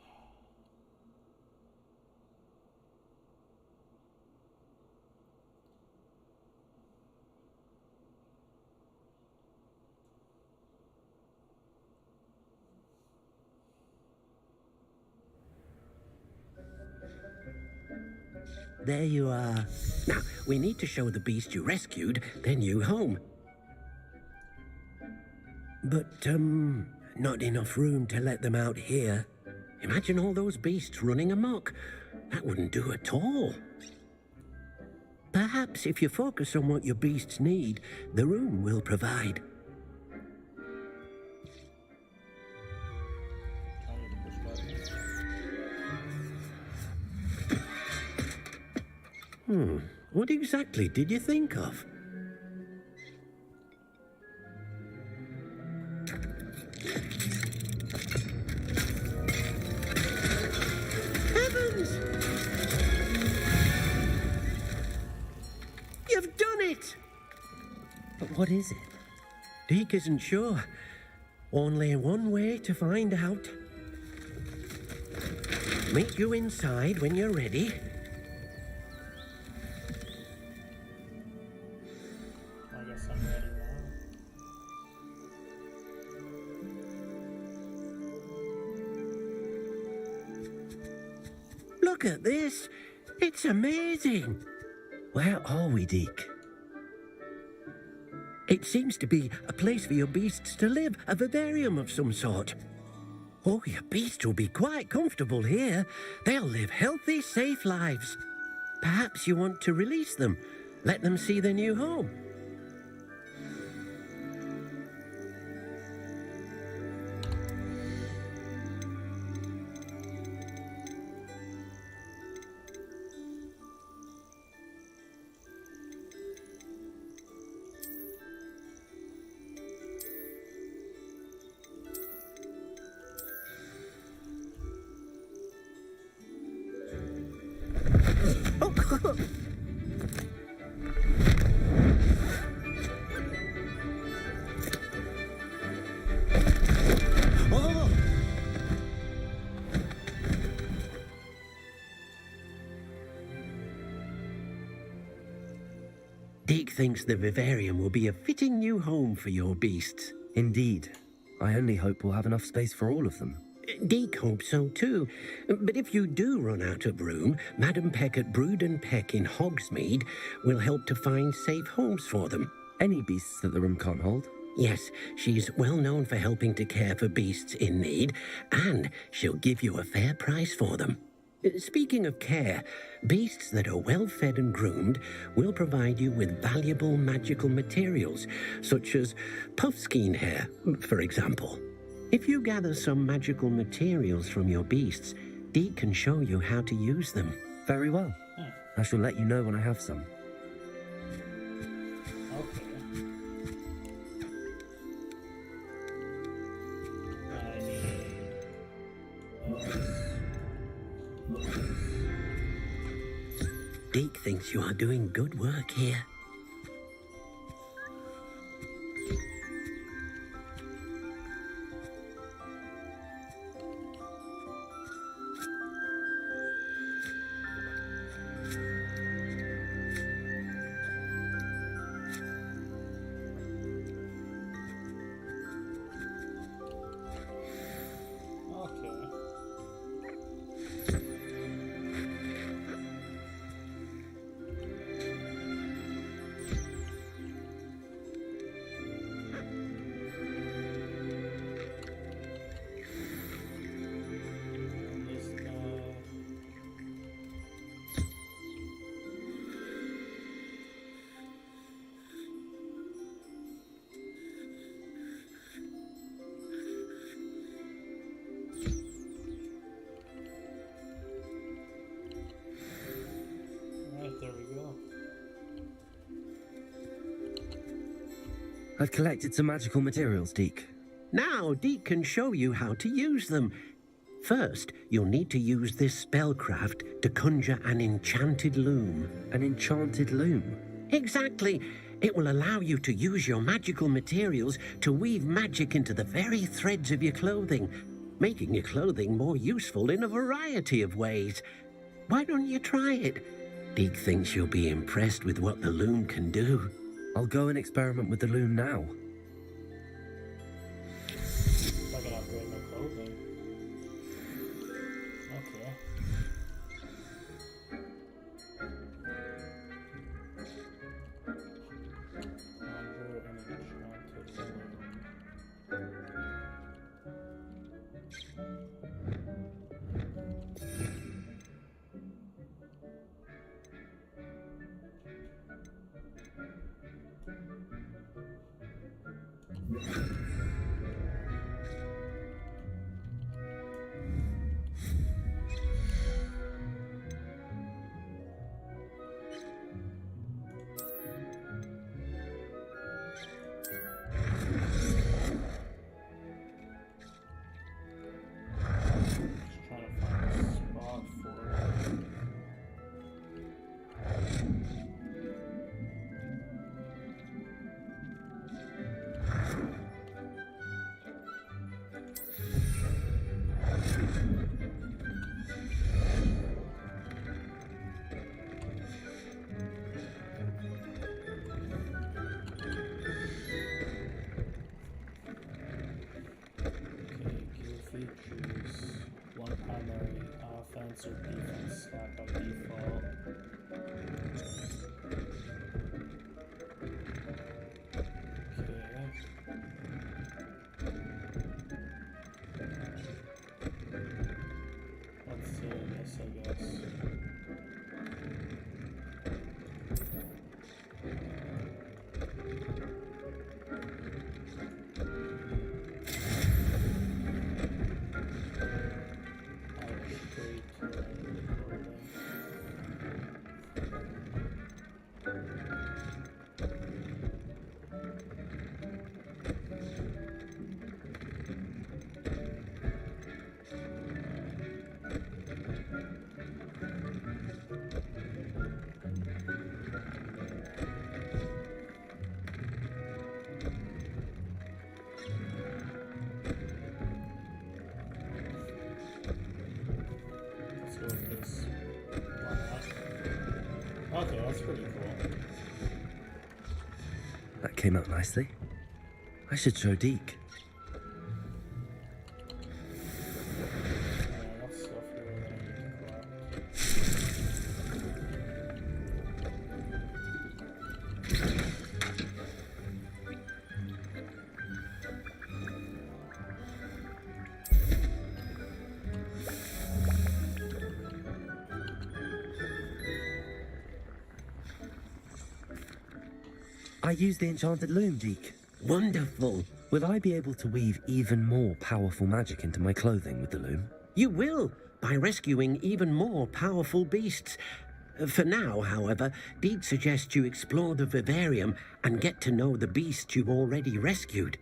There you are. Now, we need to show the beast you rescued their new home. But, not enough room to let them out here. Imagine all those beasts running amok. That wouldn't do at all. Perhaps if you focus on what your beasts need, the room will provide. What exactly did you think of? Heavens! You've done it! But what is it? Deke isn't sure. Only one way to find out. Meet you inside when you're ready. I guess I'm ready now. Look at this. It's amazing. Where are we, Deke? It seems to be a place for your beasts to live, a vivarium of some sort. Oh, your beasts will be quite comfortable here. They'll live healthy, safe lives. Perhaps you want to release them, let them see their new home. Deke thinks the vivarium will be a fitting new home for your beasts. Indeed. I only hope we'll have enough space for all of them. Deke hopes so too. But if you do run out of room, Madam Peck at Brood and Peck in Hogsmeade will help to find safe homes for them. Any beasts that the room can't hold? Yes, she's well known for helping to care for beasts in need, and she'll give you a fair price for them. Speaking of care, beasts that are well fed and groomed will provide you with valuable magical materials, such as puffskein hair, for example. If you gather some magical materials from your beasts, Deke can show you how to use them. Very well. I shall let you know when I have some. Okay. Deke thinks you are doing good work here. There we go. I've collected some magical materials, Deke. Now Deke can show you how to use them. First, you'll need to use this spellcraft to conjure an enchanted loom. An enchanted loom? Exactly. It will allow you to use your magical materials to weave magic into the very threads of your clothing, making your clothing more useful in a variety of ways. Why don't you try it? Deke thinks you'll be impressed with what the loom can do. I'll go and experiment with the loom now. I can upgrade my clothing. Okay. Conjure an enchanted loom. One primary offense or defense stat by default. Let's see this, I guess. Okay, that's pretty cool. came out nicely. I should show Deke. What stuff here that I need to collect? I used the enchanted loom, Deke. Wonderful. Will I be able to weave even more powerful magic into my clothing with the loom? You will, by rescuing even more powerful beasts. For now, however, Deke suggests you explore the vivarium and get to know the beasts you've already rescued.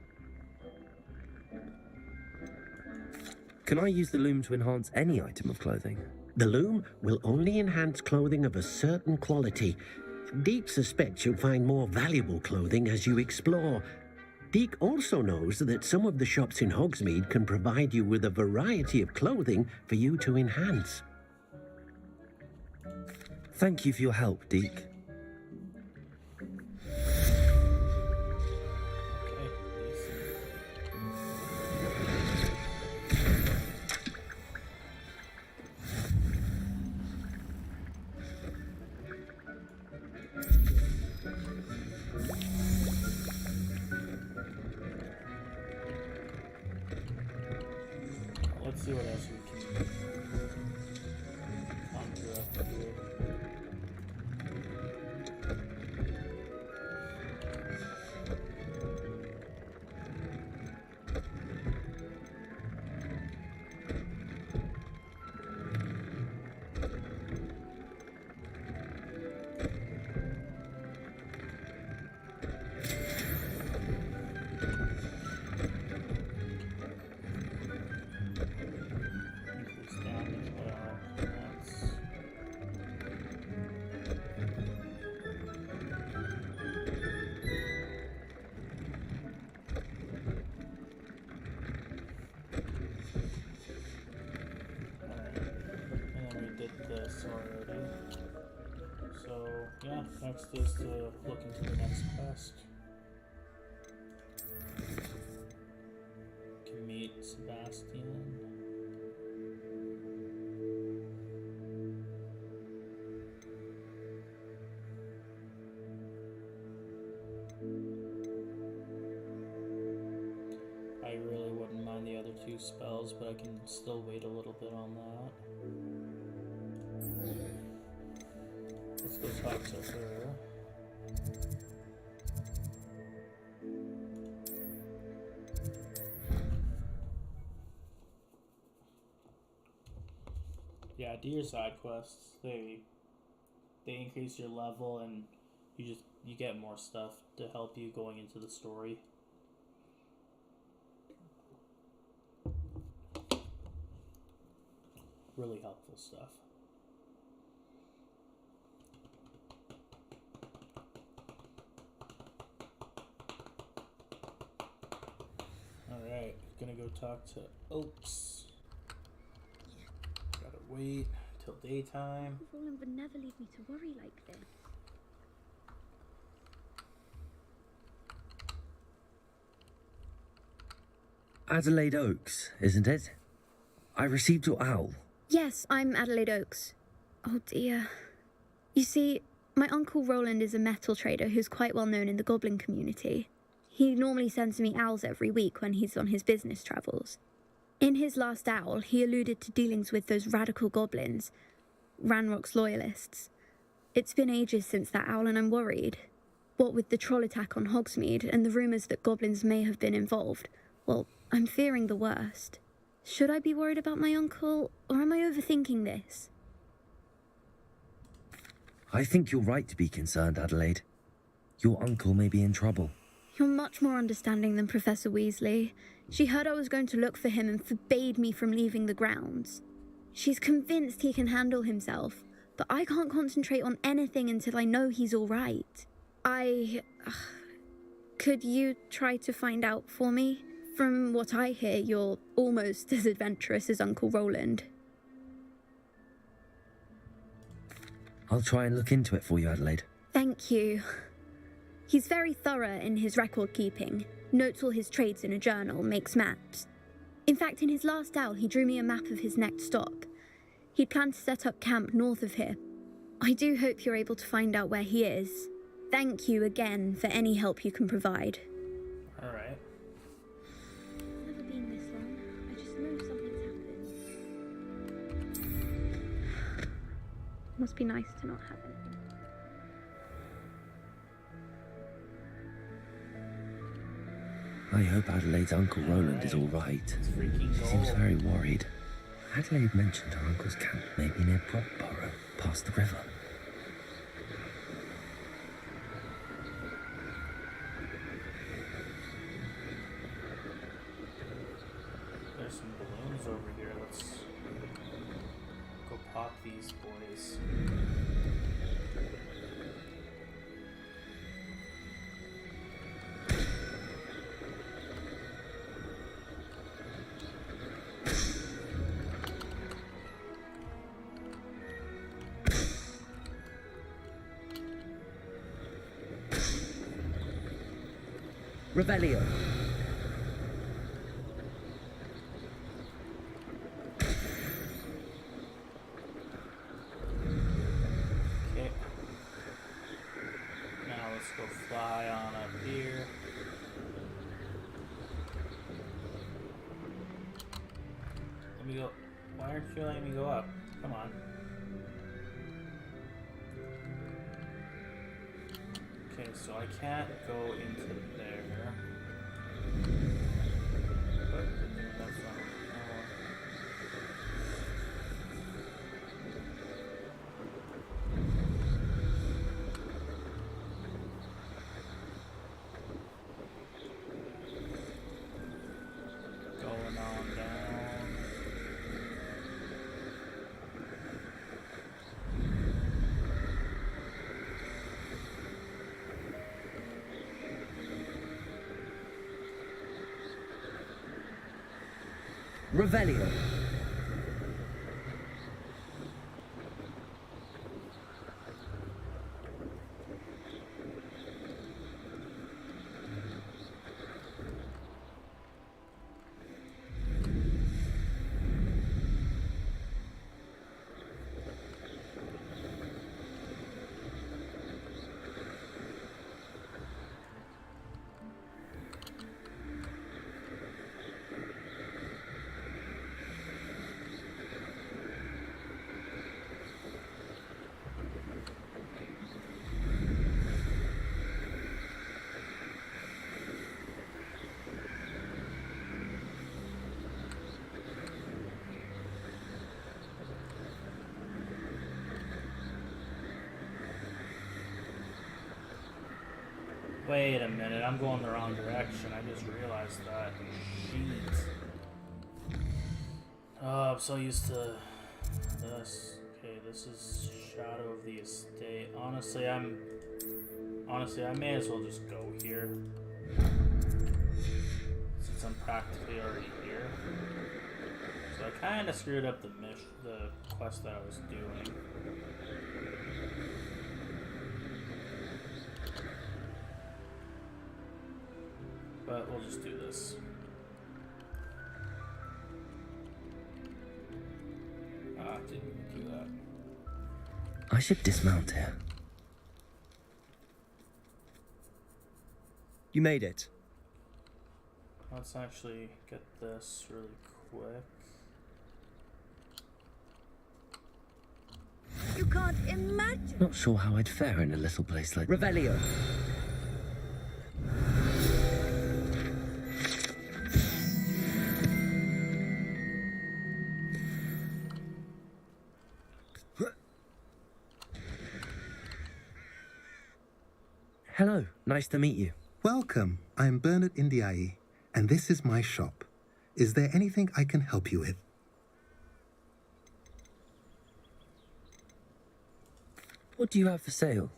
Can I use the loom to enhance any item of clothing? The loom will only enhance clothing of a certain quality. Deke suspects you'll find more valuable clothing as you explore. Deke also knows that some of the shops in Hogsmeade can provide you with a variety of clothing for you to enhance. Thank you for your help, Deke. Let's see what else we can conjure up here. Already. So, yeah, next is to look into the next quest. Can meet Sebastian. I really wouldn't mind the other two spells, but I can still wait a little bit on that. Let's go talk to her. Yeah, do your side quests. They increase your level and you get more stuff to help you going into the story. Really helpful stuff. Alright, gonna go talk to Oaks. Gotta wait till daytime. Roland would never leave me to worry like this. Adelaide Oaks, isn't it? I received your owl. Yes, I'm Adelaide Oaks. Oh dear. You see, my uncle Roland is a metal trader who's quite well known in the goblin community. He normally sends me owls every week when he's on his business travels. In his last owl, he alluded to dealings with those radical goblins, Ranrock's loyalists. It's been ages since that owl and I'm worried. What with the troll attack on Hogsmeade and the rumours that goblins may have been involved, well, I'm fearing the worst. Should I be worried about my uncle, or am I overthinking this? I think you're right to be concerned, Adelaide. Your uncle may be in trouble. You're much more understanding than Professor Weasley. She heard I was going to look for him and forbade me from leaving the grounds. She's convinced he can handle himself, but I can't concentrate on anything until I know he's all right. Could you try to find out for me? From what I hear, you're almost as adventurous as Uncle Roland. I'll try and look into it for you, Adelaide. Thank you. He's very thorough in his record keeping, notes all his trades in a journal, makes maps. In fact, in his last owl, he drew me a map of his next stop. He'd planned to set up camp north of here. I do hope you're able to find out where he is. Thank you again for any help you can provide. All right. It's never been this long. I just know something's happened. Must be nice to not have anything. I hope Adelaide's Uncle Roland is all right. She seems very worried. Adelaide mentioned her uncle's camp may be near Brockborough, past the river. There's some balloons over here. Let's go pop these boys. Revelio. Okay. Now let's go fly on up here. Let me go. Why aren't you letting me go up? Come on. Okay, so I can't go into there. But that's not. Going on down. Revelio. Wait a minute, I'm going the wrong direction. I just realized that. Jeez. Oh, I'm so used to this. Okay, this is Shadow of the Estate. Honestly, I may as well just go here. Since I'm practically already here. So I kind of screwed up the quest that I was doing. But we'll just do this. Didn't do that. I should dismount here. You made it. Let's actually get this really quick. You can't imagine. Not sure how I'd fare in a little place like Revelio. Hello, nice to meet you. Welcome. I'm Bernard Indiai, and this is my shop. Is there anything I can help you with? What do you have for sale?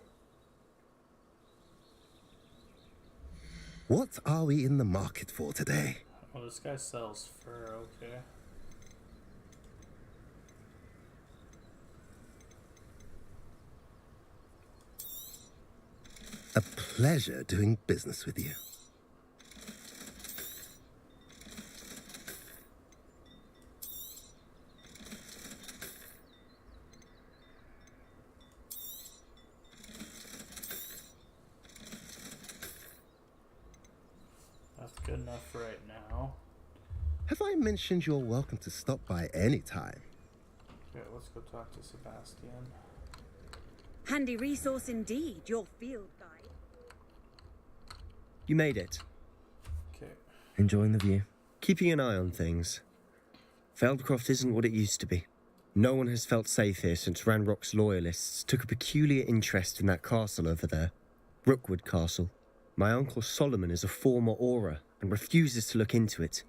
What are we in the market for today? Oh, this guy sells fur, okay. A pleasure doing business with you. That's good enough for right now. Have I mentioned you're welcome to stop by any time? Okay, let's go talk to Sebastian. Handy resource indeed, your field guide. You made it. Okay. Enjoying the view? Keeping an eye on things. Feldcroft isn't what it used to be. No one has felt safe here since Ranrock's loyalists took a peculiar interest in that castle over there. Rookwood Castle. My uncle Solomon is a former Auror and refuses to look into it,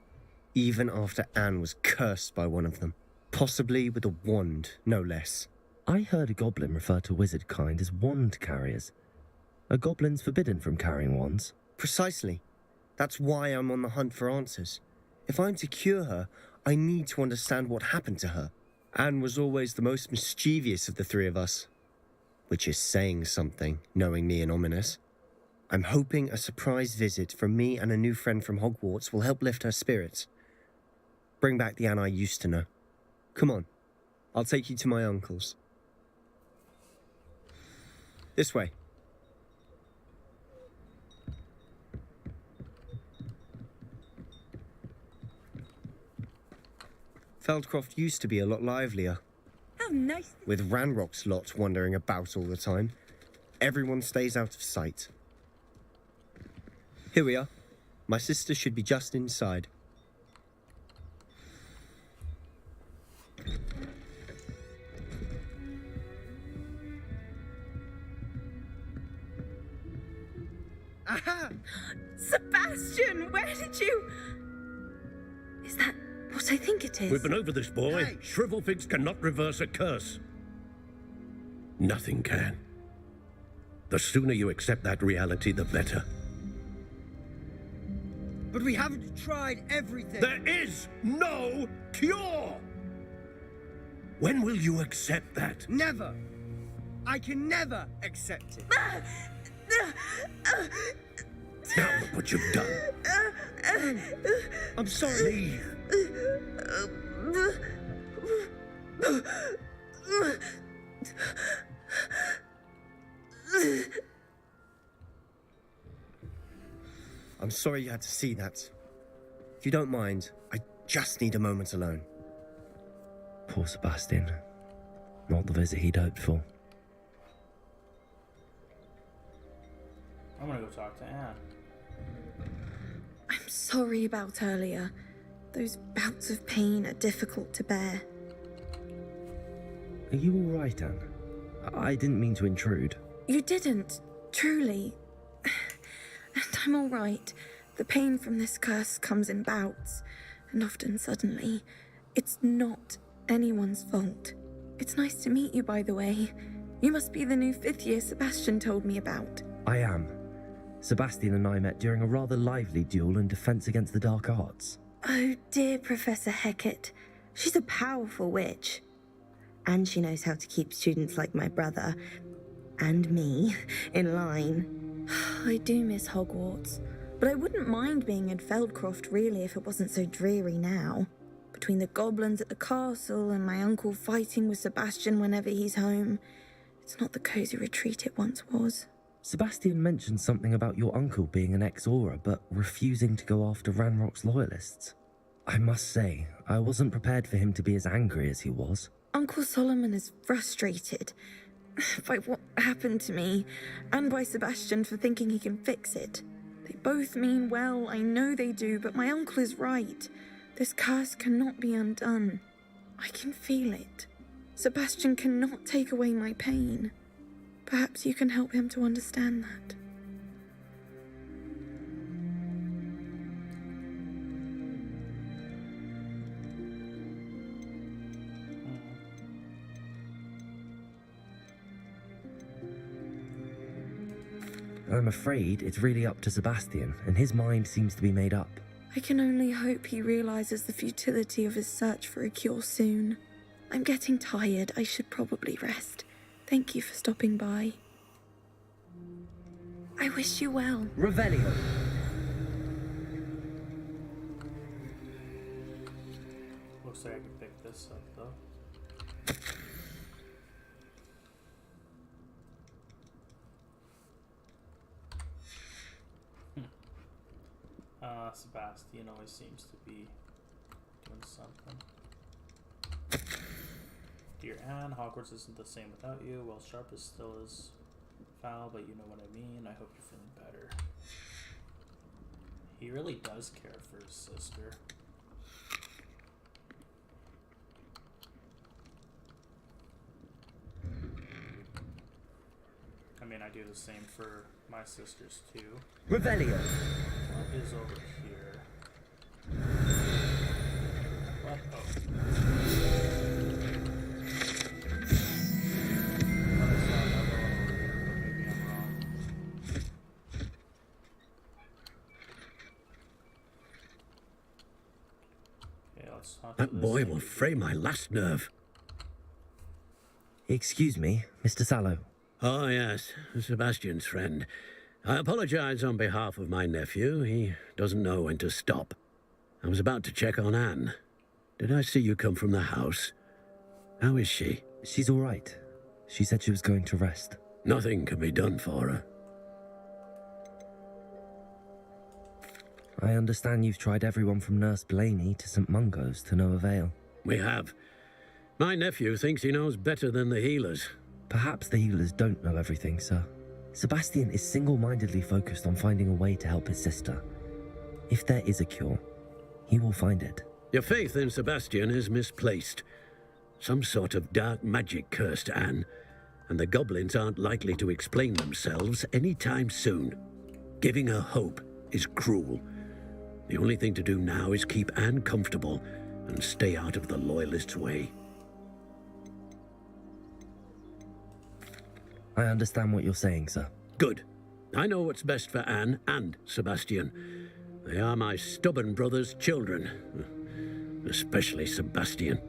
even after Anne was cursed by one of them. Possibly with a wand, no less. I heard a goblin refer to wizard kind as wand carriers. Are goblins forbidden from carrying wands? Precisely. That's why I'm on the hunt for answers. If I'm to cure her, I need to understand what happened to her. Anne was always the most mischievous of the three of us. Which is saying something, knowing me and ominous. I'm hoping a surprise visit from me and a new friend from Hogwarts will help lift her spirits. Bring back the Anne I used to know. Come on, I'll take you to my uncle's. This way. Feldcroft used to be a lot livelier. How nice. With Ranrock's lot wandering about all the time. Everyone stays out of sight. Here we are. My sister should be just inside. Aha! Sebastian, where did you... Is that what I think it is? We've been over this, boy. Hey. Shrivelfigs cannot reverse a curse. Nothing can. The sooner you accept that reality, the better. But we haven't tried everything. There is no cure! When will you accept that? Never. I can never accept it. Now look what you've done. I'm sorry. I'm sorry you had to see that. If you don't mind, I just need a moment alone. Poor Sebastian. Not the visit he'd hoped for. I'm gonna go talk to Anne. I'm sorry about earlier. Those bouts of pain are difficult to bear. Are you all right, Anne? I didn't mean to intrude. You didn't, truly. And I'm all right. The pain from this curse comes in bouts, and often suddenly. It's not anyone's fault. It's nice to meet you, by the way. You must be the new 5th year Sebastian told me about. I am. Sebastian and I met during a rather lively duel in Defense Against the Dark Arts. Oh, dear Professor Hecat. She's a powerful witch. And she knows how to keep students like my brother, and me, in line. I do miss Hogwarts, but I wouldn't mind being in Feldcroft, really, if it wasn't so dreary now. Between the goblins at the castle and my uncle fighting with Sebastian whenever he's home, it's not the cosy retreat it once was. Sebastian mentioned something about your uncle being an ex-Auror, but refusing to go after Ranrock's loyalists. I must say, I wasn't prepared for him to be as angry as he was. Uncle Solomon is frustrated by what happened to me, and by Sebastian for thinking he can fix it. They both mean well, I know they do, but my uncle is right. This curse cannot be undone. I can feel it. Sebastian cannot take away my pain. Perhaps you can help him to understand that. I'm afraid it's really up to Sebastian, and his mind seems to be made up. I can only hope he realizes the futility of his search for a cure soon. I'm getting tired. I should probably rest. Thank you for stopping by. I wish you well. Revelio. Looks like I can pick this up though. Sebastian always seems to be doing something. Dear Anne, Hogwarts isn't the same without you. Well, Sharp is still as foul, but you know what I mean. I hope you're feeling better. He really does care for his sister. I mean, I do the same for my sisters too. Revelio. What is over here? What? That boy will fray my last nerve. Excuse me, Mr. Sallow. Oh, yes, Sebastian's friend. I apologize on behalf of my nephew. He doesn't know when to stop. I was about to check on Anne. Did I see you come from the house? How is she? She's all right. She said she was going to rest. Nothing can be done for her. I understand you've tried everyone from Nurse Blaney to St. Mungo's to no avail. We have. My nephew thinks he knows better than the healers. Perhaps the healers don't know everything, sir. Sebastian is single-mindedly focused on finding a way to help his sister. If there is a cure, he will find it. Your faith in Sebastian is misplaced. Some sort of dark magic cursed Anne, and the goblins aren't likely to explain themselves anytime soon. Giving her hope is cruel. The only thing to do now is keep Anne comfortable and stay out of the Loyalists' way. I understand what you're saying, sir. Good. I know what's best for Anne and Sebastian. They are my stubborn brother's children. Especially Sebastian.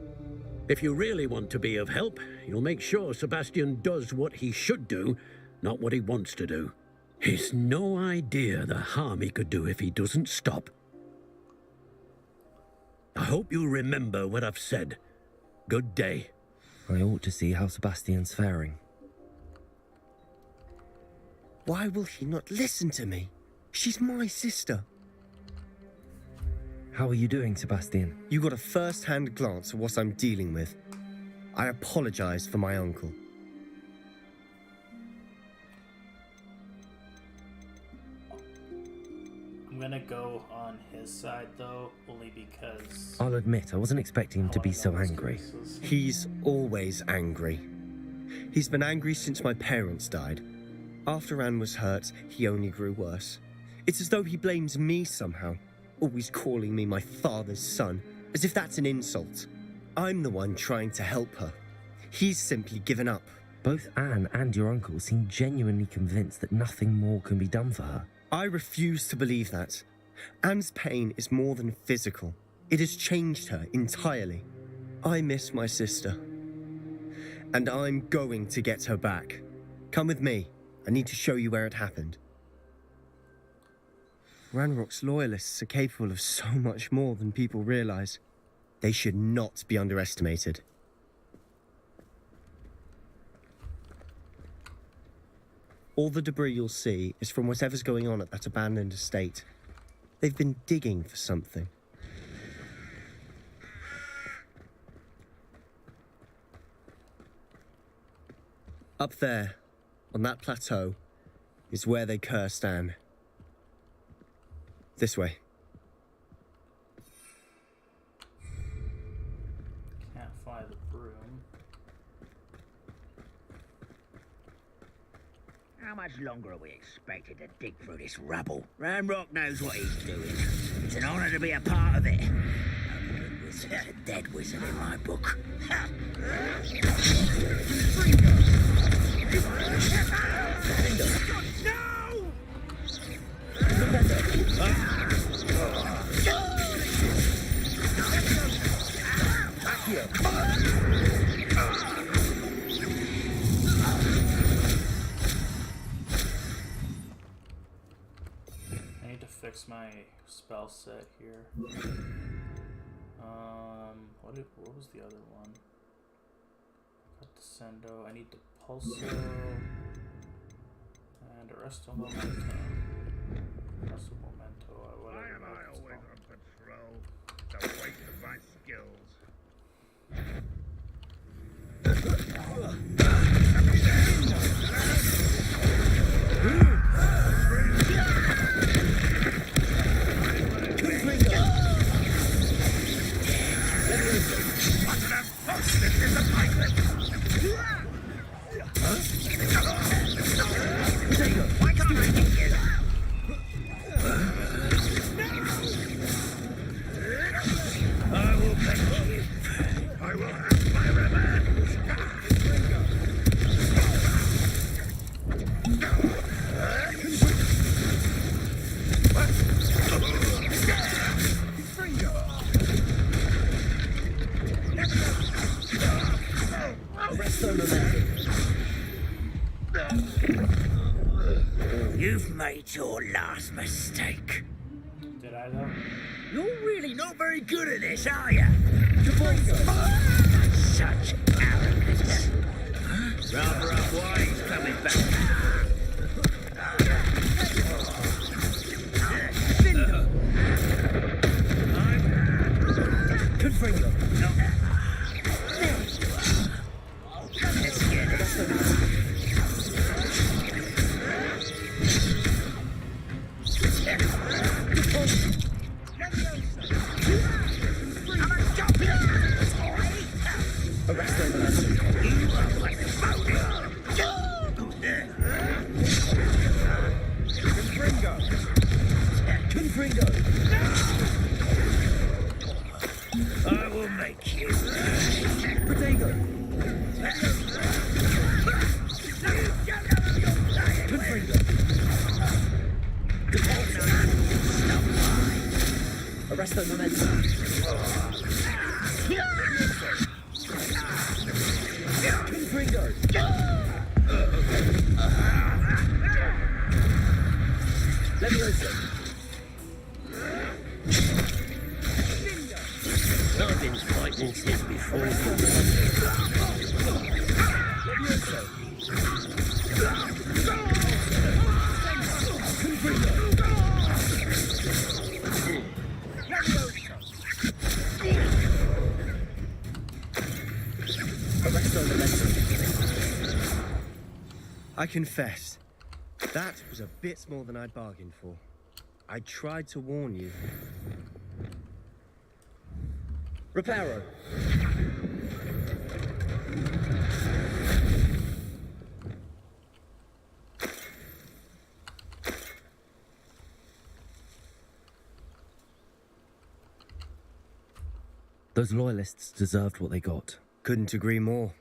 If you really want to be of help, you'll make sure Sebastian does what he should do, not what he wants to do. He's no idea the harm he could do if he doesn't stop. I hope you'll remember what I've said. Good day. I ought to see how Sebastian's faring. Why will he not listen to me? She's my sister. How are you doing, Sebastian? You got a first-hand glance at what I'm dealing with. I apologize for my uncle. I'm gonna go on his side though, only because I'll admit, I wasn't expecting him to be so angry. He's always angry. He's been angry since my parents died. After Anne was hurt, he only grew worse. It's as though he blames me somehow, always calling me my father's son, as if that's an insult. I'm the one trying to help her. He's simply given up. Both Anne and your uncle seem genuinely convinced that nothing more can be done for her. I refuse to believe that. Anne's pain is more than physical. It has changed her entirely. I miss my sister. And I'm going to get her back. Come with me. I need to show you where it happened. Ranrock's loyalists are capable of so much more than people realize. They should not be underestimated. All the debris you'll see is from whatever's going on at that abandoned estate. They've been digging for something. Up there, on that plateau, is where they cursed Anne. This way. can't fly the broom. How much longer are we expected to dig through this rubble? Ranrock knows what he's doing. It's an honor to be a part of it. A good wizard's a dead wizard in my book. fix my spell set here. What was the other one? Got Descendo. I need the Pulso and Arresto Momento. Arresto Momento. Why am I always on patrol? It's a waste of my skills. You've made your last mistake. Did I though? You're really not very good at this, are you? Such arrogance. Rather up why he's coming back. Gryffindor. Let's get it. I will make you. Arresto Momento. Gryffindor. Leviosa. I've been fighting since before. Leviosa. I confess, that was a bit more than I'd bargained for. I tried to warn you. Reparo. Those loyalists deserved what they got. Couldn't agree more.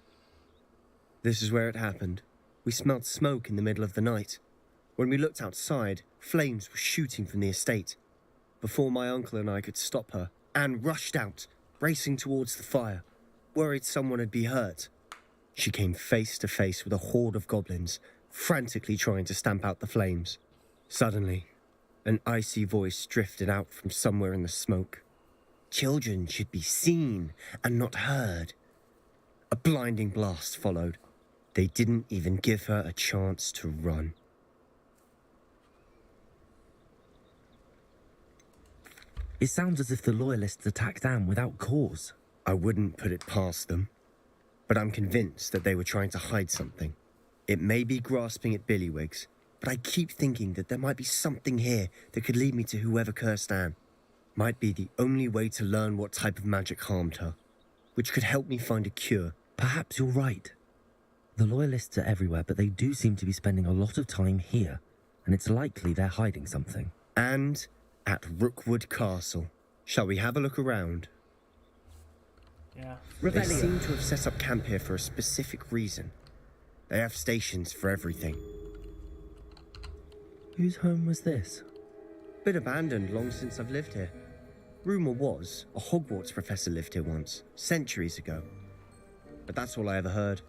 This is where it happened. We smelled smoke in the middle of the night. When we looked outside, flames were shooting from the estate. Before my uncle and I could stop her, Anne rushed out, racing towards the fire, worried someone had been hurt. She came face to face with a horde of goblins, frantically trying to stamp out the flames. Suddenly, an icy voice drifted out from somewhere in the smoke. Children should be seen and not heard. A blinding blast followed. They didn't even give her a chance to run. It sounds as if the loyalists attacked Anne without cause. I wouldn't put it past them, but I'm convinced that they were trying to hide something. It may be grasping at Billywigs, but I keep thinking that there might be something here that could lead me to whoever cursed Anne. Might be the only way to learn what type of magic harmed her, which could help me find a cure. Perhaps you're right. The loyalists are everywhere, but they do seem to be spending a lot of time here, and it's likely they're hiding something. And at Rookwood Castle. Shall we have a look around? Yeah. They seem to have set up camp here for a specific reason. They have stations for everything. Whose home was this? Been abandoned long since I've lived here. Rumour was a Hogwarts professor lived here once, centuries ago. But that's all I ever heard.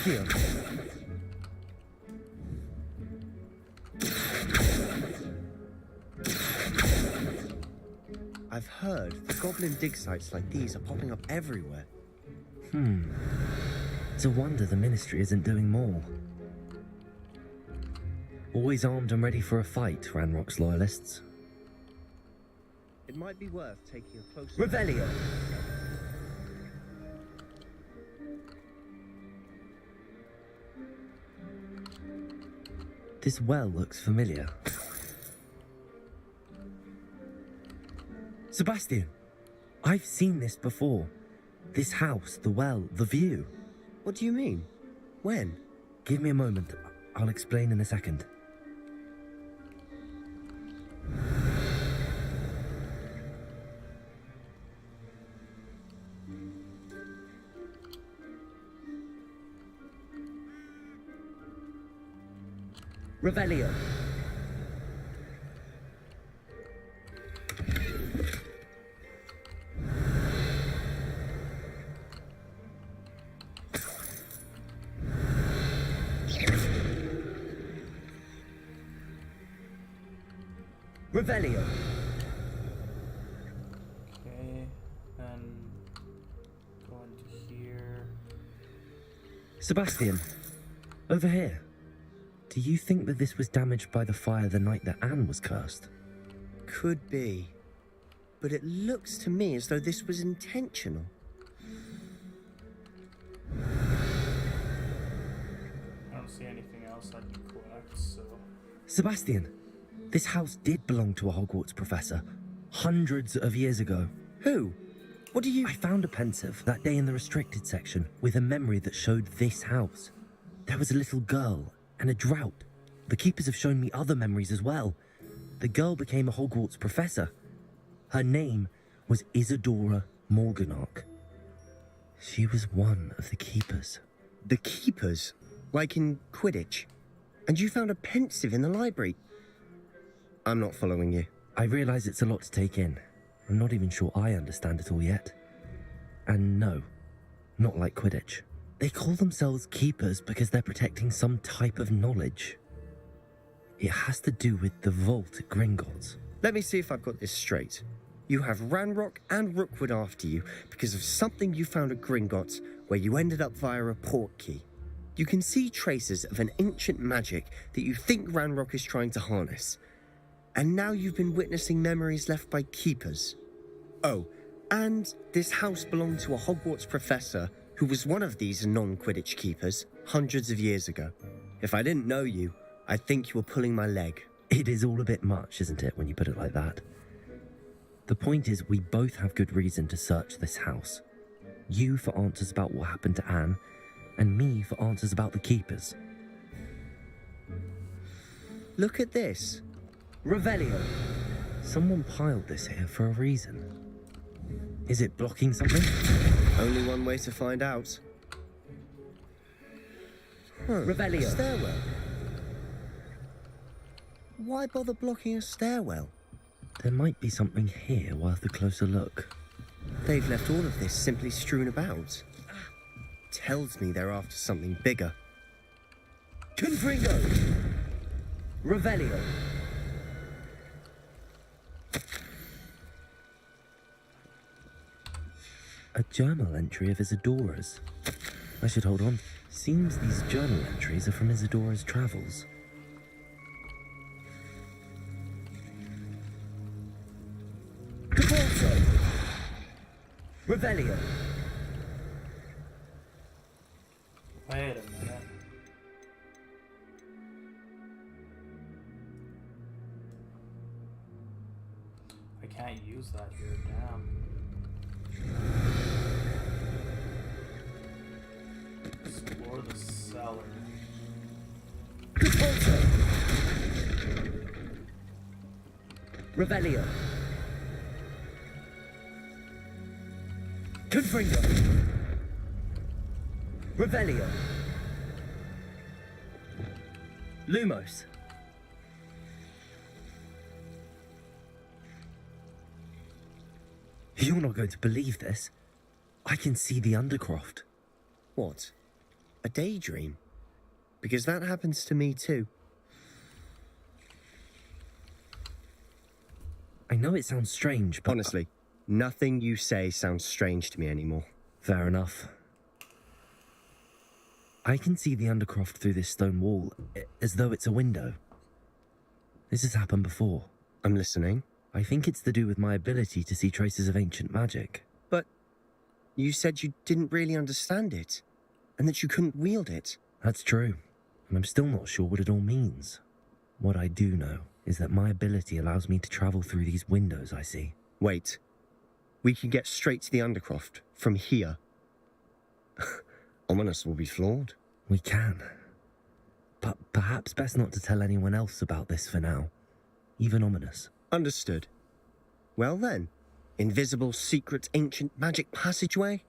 Sebastian! I've heard the goblin dig sites like these are popping up everywhere. It's a wonder the Ministry isn't doing more. Always armed and ready for a fight, Ranrock's loyalists. It might be worth taking a closer Revelio! This well looks familiar. Sebastian, I've seen this before. This house, the well, the view. What do you mean? When? Give me a moment. I'll explain in a second. Revelio. Revelio. Okay, then go into here. Sebastian, over here. Do you think that this was damaged by the fire the night that Anne was cursed? Could be. But it looks to me as though this was intentional. I don't see anything else I can collect, so... Sebastian, this house did belong to a Hogwarts professor, hundreds of years ago. Who? What do you... I found a pensive that day in the restricted section with a memory that showed this house. There was a little girl and a drought. The keepers have shown me other memories as well. The girl became a Hogwarts professor. Her name was Isadora Morganach. She was one of the keepers. The keepers? Like in Quidditch? And you found a pensive in the library? I'm not following you. I realise it's a lot to take in. I'm not even sure I understand it all yet. And no, not like Quidditch. They call themselves keepers because they're protecting some type of knowledge. It has to do with the vault at Gringotts. Let me see if I've got this straight. You have Ranrock and Rookwood after you because of something you found at Gringotts where you ended up via a portkey. You can see traces of an ancient magic that you think Ranrock is trying to harness. And now you've been witnessing memories left by keepers. Oh, and this house belonged to a Hogwarts professor who was one of these non-Quidditch keepers hundreds of years ago. If I didn't know you, I'd think you were pulling my leg. It is all a bit much, isn't it, when you put it like that? The point is, we both have good reason to search this house. You for answers about what happened to Anne, and me for answers about the keepers. Look at this. Revelio. Someone piled this here for a reason. Is it blocking something? Only one way to find out. Revelio. Stairwell. Why bother blocking a stairwell? There might be something here worth a closer look. They've left all of this simply strewn about. Tells me they're after something bigger. Confringo! Revelio. A journal entry of Isadora's. I should hold on. Seems these journal entries are from Isadora's travels. Caporto! Revelio. Wait a minute. I can't use that here, damn. Explore the cellar. Caporto! Revelio. Confringo. Revelio. Lumos. You're not going to believe this. I can see the Undercroft. What? A daydream? Because that happens to me too. I know it sounds strange, but... Honestly, nothing you say sounds strange to me anymore. Fair enough. I can see the Undercroft through this stone wall, as though it's a window. This has happened before. I'm listening. I think it's to do with my ability to see traces of ancient magic. But you said you didn't really understand it, and that you couldn't wield it. That's true, and I'm still not sure what it all means. What I do know is that my ability allows me to travel through these windows I see. Wait. We can get straight to the Undercroft from here. Ominous will be flawed. We can. But perhaps best not to tell anyone else about this for now. Even Ominous. Understood. Well then, invisible, secret, ancient magic passageway?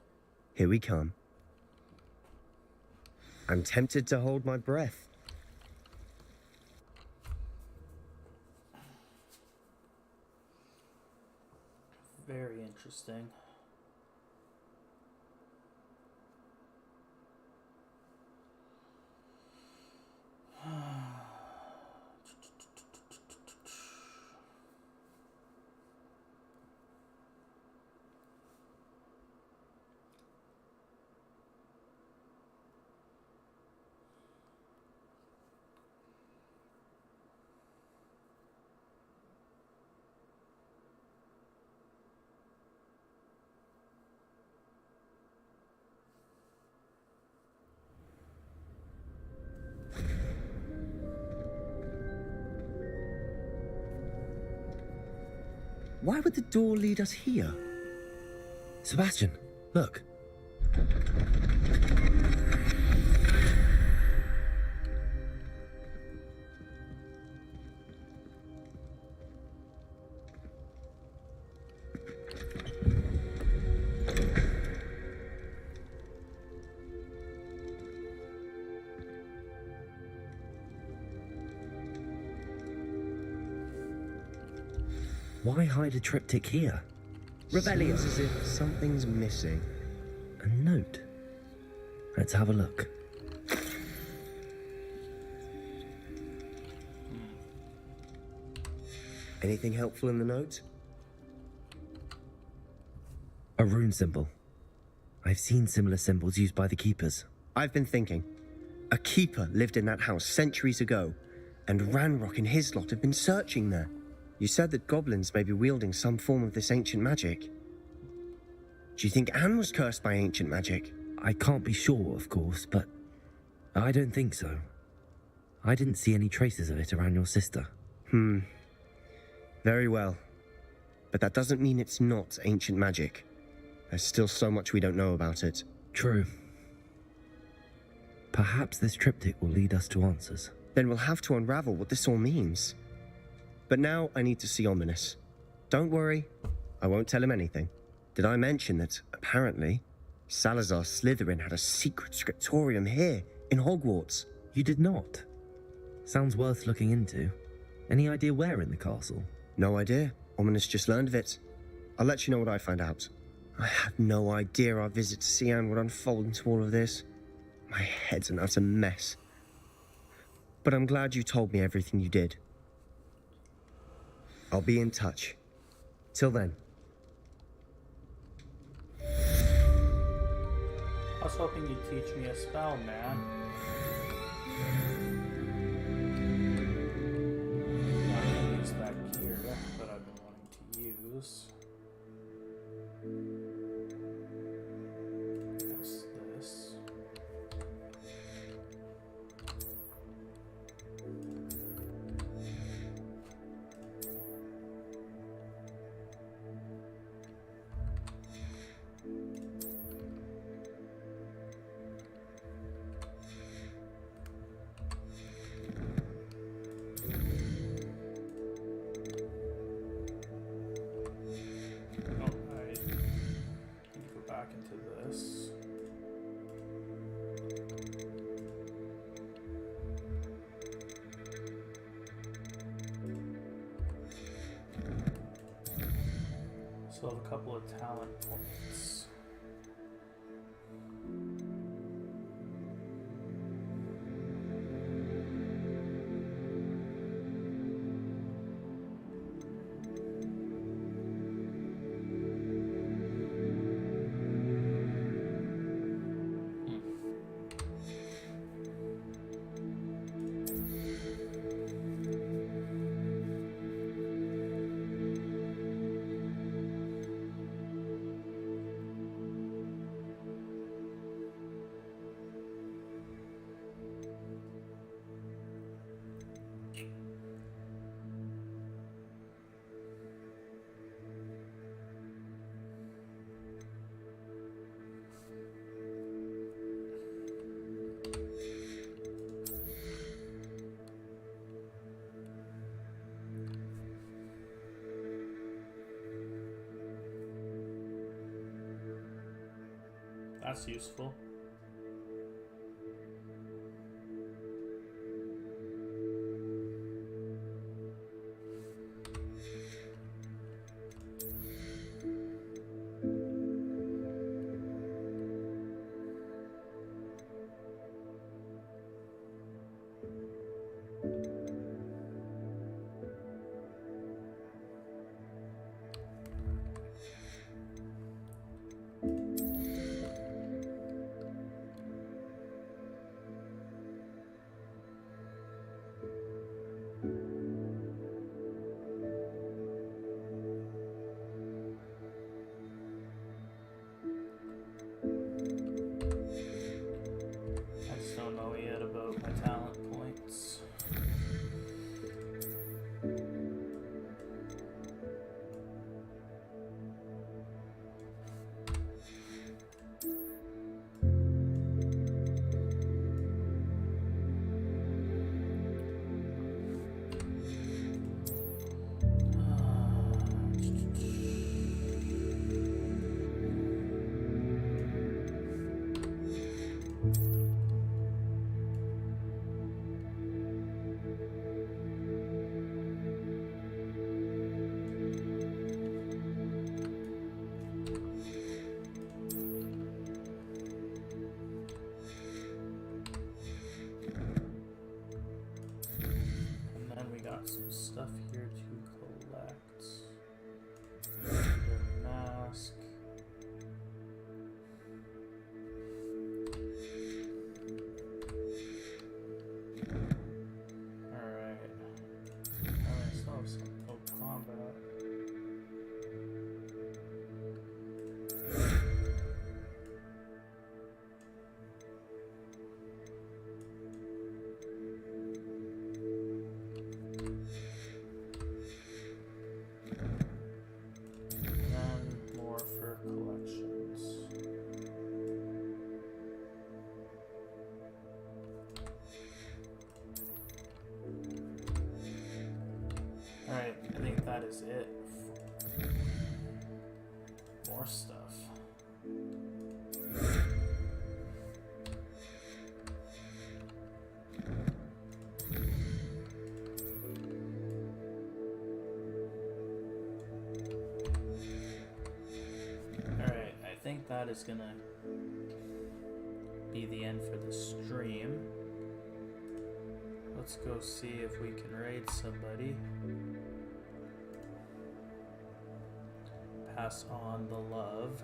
Here we come. I'm tempted to hold my breath. Very interesting. Why would the door lead us here? Sebastian, look. Why hide a triptych here? Rebellion. Seems as if something's missing. A note. Let's have a look. Anything helpful in the note? A rune symbol. I've seen similar symbols used by the keepers. I've been thinking. A keeper lived in that house centuries ago, and Ranrock and his lot have been searching there. You said that goblins may be wielding some form of this ancient magic. Do you think Anne was cursed by ancient magic? I can't be sure, of course, but I don't think so. I didn't see any traces of it around your sister. Very well. But that doesn't mean it's not ancient magic. There's still so much we don't know about it. True. Perhaps this triptych will lead us to answers. Then we'll have to unravel what this all means. But now I need to see Ominous. Don't worry, I won't tell him anything. Did I mention that, apparently, Salazar Slytherin had a secret scriptorium here, in Hogwarts? You did not? Sounds worth looking into. Any idea where in the castle? No idea. Ominous just learned of it. I'll let you know what I find out. I had no idea our visit to Cian would unfold into all of this. My head's an utter mess. But I'm glad you told me everything you did. I'll be in touch. Till then. I was hoping you'd teach me a spell, man. Not gonna use that gear that I've been wanting to use. What's this? So I have a couple of talent points. That's useful. I just don't know yet about my talent points. And then we got some stuff here to collect. Their mask. Alright. I still have some combat. And more for collections. Alright, I think that is it. More stuff. Alright, I think that is gonna be the end for the stream. Let's go see if we can raid somebody. Pass on the love.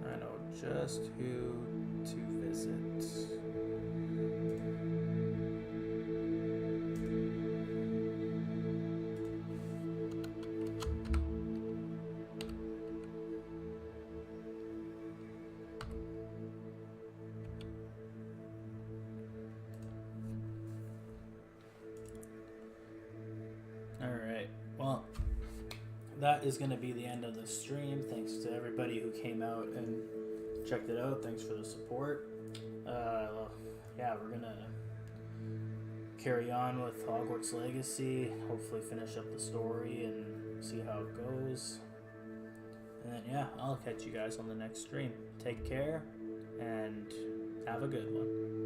I know just who to visit. Alright, well, that is going to be the end of the stream. Thanks to everybody who came out and checked it out. Thanks for the support. Yeah, we're going to carry on with Hogwarts Legacy, hopefully finish up the story and see how it goes. And then, yeah, I'll catch you guys on the next stream. Take care and have a good one.